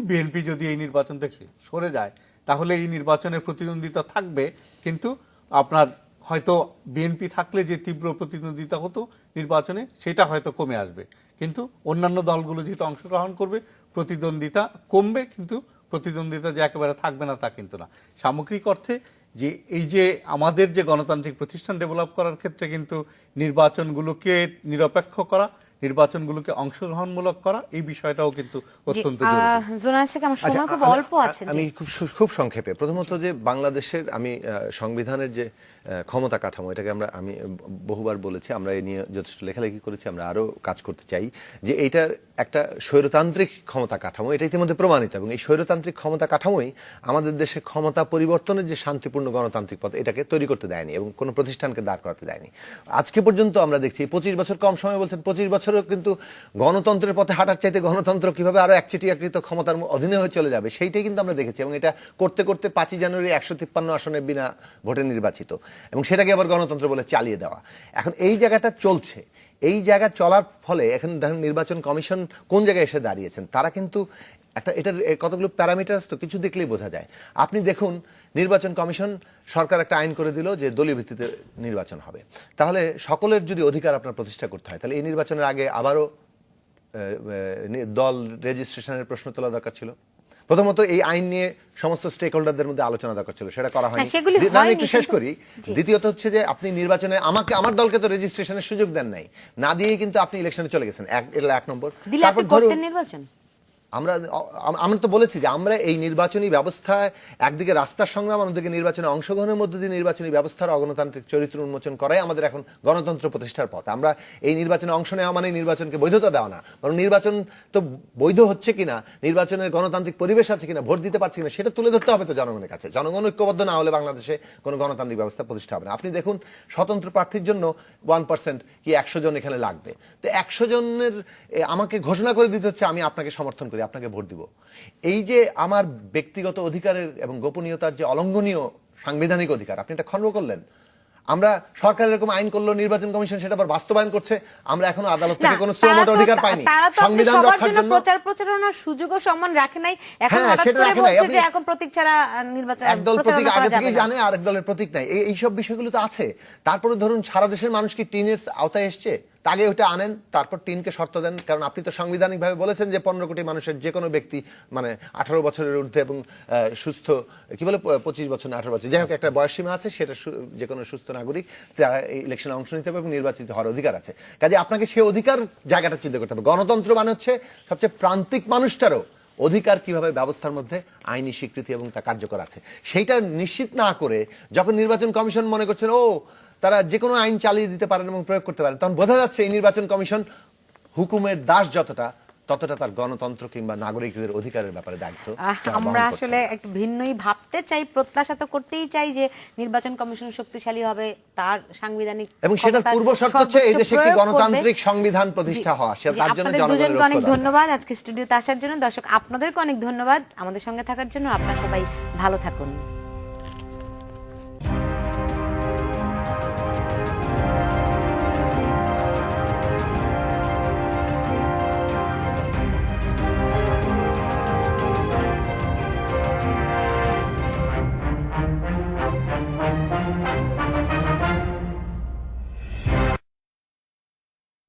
বিএনপি যদি এই নির্বাচন থেকে সরে যায়, তাহলে এই নির্বাচনের প্রতিদ্বন্দ্বিতা থাকবে, কিন্তু আপনার হয়তো বিএনপি থাকলে যে তীব্র প্রতিদ্বন্দ্বিতা হতো নির্বাচনে, সেটা হয়তো কমে আসবে। কিন্তু অন্যান্য দলগুলো যেহেতু অংশগ্রহণ করবে, প্রতিদ্বন্দ্বিতা কমবে, কিন্তু প্রতিদ্বন্দ্বিতা যে একেবারে থাকবে না তা কিন্তু না। সামগ্রিক অর্থে যে এই যে আমাদের যে গণতান্ত্রিক প্রতিষ্ঠান ডেভেলপ করার ক্ষেত্রে কিন্তু নির্বাচনগুলোকে নিরপেক্ষ করা, নির্বাচনগুলোকে অংশগ্রহণমূলক করা, এই বিষয়টাও কিন্তু অত্যন্ত জরুরি। জোনায়েদ সাহেব, আমার সময় খুব অল্প আছে। আমি খুব সংক্ষেপে, প্রথমত যে বাংলাদেশের সংবিধানের যে ক্ষমতা কাঠামো, এটাকে আমি বহুবার বলেছি, আমরা এ নিয়ে যথেষ্ট লেখালেখি করেছি, আমরা আরো কাজ করতে চাই যে এইটার একটা স্বৈরতান্ত্রিক ক্ষমতা কাঠামো, এটা ইতিমধ্যে প্রমাণিত। এবং এই স্বৈরতান্ত্রিক ক্ষমতা কাঠামোই আমাদের দেশে ক্ষমতা পরিবর্তনের যে শান্তিপূর্ণ গণতান্ত্রিক পথ, এটাকে তৈরি করতে দেয়নি এবং কোনো প্রতিষ্ঠানকে দাঁড় করাতে দেয়নি। আজকে পর্যন্ত আমরা দেখছি 25 বছর কম সময় বলছেন, 25 বছরও কিন্তু গণতন্ত্রের পথে হাঁটার চাইতে গণতন্ত্র কিভাবে আরো একচেটিয়াকৃত ক্ষমতার অধীনে হয়ে চলে যাবে, সেইটাই কিন্তু আমরা দেখেছি। এবং এটা করতে করতে 5ই জানুয়ারি 153 আসনে বিনা ভোটে নির্বাচিত, এবং সেটাকে আবার গণতন্ত্র বলে চালিয়ে দেওয়া। এখন এই জায়গাটা চলছে। এই জায়গা চলার ফলে এখন দেখেন নির্বাচন কমিশন কোন জায়গায় এসে দাঁড়িয়েছেন। তারা কিন্তু এটার কতগুলো প্যারামিটারস তো কিছু দেখলেই বোঝা যায়। আপনি দেখুন, নির্বাচন কমিশন, সরকার একটা আইন করে দিল যে দলীয় ভিত্তিতে নির্বাচন হবে। তাহলে সকলের যদি অধিকার আপনার প্রতিষ্ঠা করতে হয়, তাহলে এই নির্বাচনের আগে আবারও দল রেজিস্ট্রেশনের প্রশ্ন তোলা দরকার ছিল। প্রথমত এই আইন নিয়ে সমস্ত স্টেক হোল্ডারদের মধ্যে আলোচনা দরকার ছিল, সেটা করা হয়নি। আমি একটু শেষ করি। দ্বিতীয়ত হচ্ছে যে আপনি নির্বাচনে আমার দলকে তো রেজিস্ট্রেশনের সুযোগ দেন নাই, না দিয়েই কিন্তু আপনি ইলেকশনে চলে গেছেন। এক নম্বর। তারপর ধরুন নির্বাচন আমরা তো বলেছি যে আমরা এই নির্বাচনী ব্যবস্থায় একদিকে রাস্তার সংগ্রাম, অন্যদিকে নির্বাচনে অংশগ্রহণের মধ্যে দিয়ে নির্বাচনী ব্যবস্থার অগণতান্ত্রিক চরিত্র উন্মোচন করাই আমাদের এখন গণতন্ত্র প্রতিষ্ঠার পথ। আমরা এই নির্বাচনে অংশ নেওয়া মানে নির্বাচনকে বৈধতা দেওয়া না, বরং নির্বাচন তো বৈধ হচ্ছে কিনা, নির্বাচনের গণতান্ত্রিক পরিবেশ আছে কিনা, ভোট দিতে পারছে কিনা, সেটা তুলে ধরতে হবে তো জনগণের কাছে। জনগণ ঐক্যবদ্ধ না হলে বাংলাদেশে কোনো গণতান্ত্রিক ব্যবস্থা প্রতিষ্ঠা হবে না। আপনি দেখুন, স্বতন্ত্র প্রার্থীর জন্য 1% কি 100 জন এখানে লাগবে। তো 100 জনের আমাকে ঘোষণা করে দিতে হচ্ছে আমি আপনাকে সমর্থন করি, আপনাকে ভোট দিব। এই যে আমার ব্যক্তিগত অধিকারের এবং গোপনীয়তার যে অলঙ্ঘনীয় সাংবিধানিক অধিকার, আপনি এটা খর্ব করলেন। আমরা সরকার এরকম আইন করলো, নির্বাচন কমিশন সেটা আবার বাস্তবায়ন করছে, আমরা এখনো আদালত থেকে কোনো সুমোটো অধিকার পাইনি। সংবিধান রক্ষার জন্য প্রচার প্রচারণার সুযোগ ও সম্মান রাখে নাই। এখন হঠাৎ করে বলছে যে এখন প্রতীক ছাড়া নির্বাচন, একদল প্রতীক আগে থেকেই জানে, আরেক দলের প্রতীক নাই, এই সব বিষয়গুলো তো আছে। তারপরে ধরুন, সারা দেশের মানুষ কি টিনের আওতায় এসছে? তা আগে ওটা আনেন, তারপর টিনকে শর্ত দেন, কারণ আপনি তো সাংবিধানিকভাবে বলেছেন যে 15 কোটি মানুষের যে কোনো ব্যক্তি মানে 18 বছরের ঊর্ধ্বে এবং সুস্থ, কি বলে 25 বছর না 18 বছর, যাই হোক একটা বয়সসীমা আছে, সেটা যে কোনো সুস্থ নাগরিক তারা এই ইলেকশনে অংশ নিতে হবে এবং নির্বাচিত হওয়ার অধিকার আছে। কাজে আপনাকে সেই অধিকার জায়গাটা চিন্তা করতে হবে। গণতন্ত্র মানে হচ্ছে সবচেয়ে প্রান্তিক মানুষটারও অধিকার কিভাবে ব্যবস্থার মধ্যে আইনি স্বীকৃতি এবং তা কার্যকর আছে সেইটা নিশ্চিত না করে যখন নির্বাচন কমিশন মনে করছেন ও তারা যে কোনো আইন চালিয়ে দিতে পারেন এবং প্রয়োগ করতে পারেন, তখন বোঝা যাচ্ছে এই নির্বাচন কমিশন হুকুমের দাস ততটা তার গণতন্ত্র কিংবা নাগরিকদের অধিকারের ব্যাপারে দায়িত্ব আমরা আসলে একটু ভিন্নই ভাবতে চাই, প্রত্যাশা তো করতেই চাই যে নির্বাচন কমিশন শক্তিশালী হবে, তার সাংবিধানিক এবং সেটার পূর্ব শর্ত হচ্ছে এই দেশে একটি গণতান্ত্রিক সংবিধান প্রতিষ্ঠা হওয়া, তার জন্য জনগণের অনেক ধন্যবাদ আজকে স্টুডিওতে আসার জন্য। দর্শক আপনাদেরকে অনেক ধন্যবাদ আমাদের সঙ্গে থাকার জন্য। আপনারা সবাই ভালো থাকুন।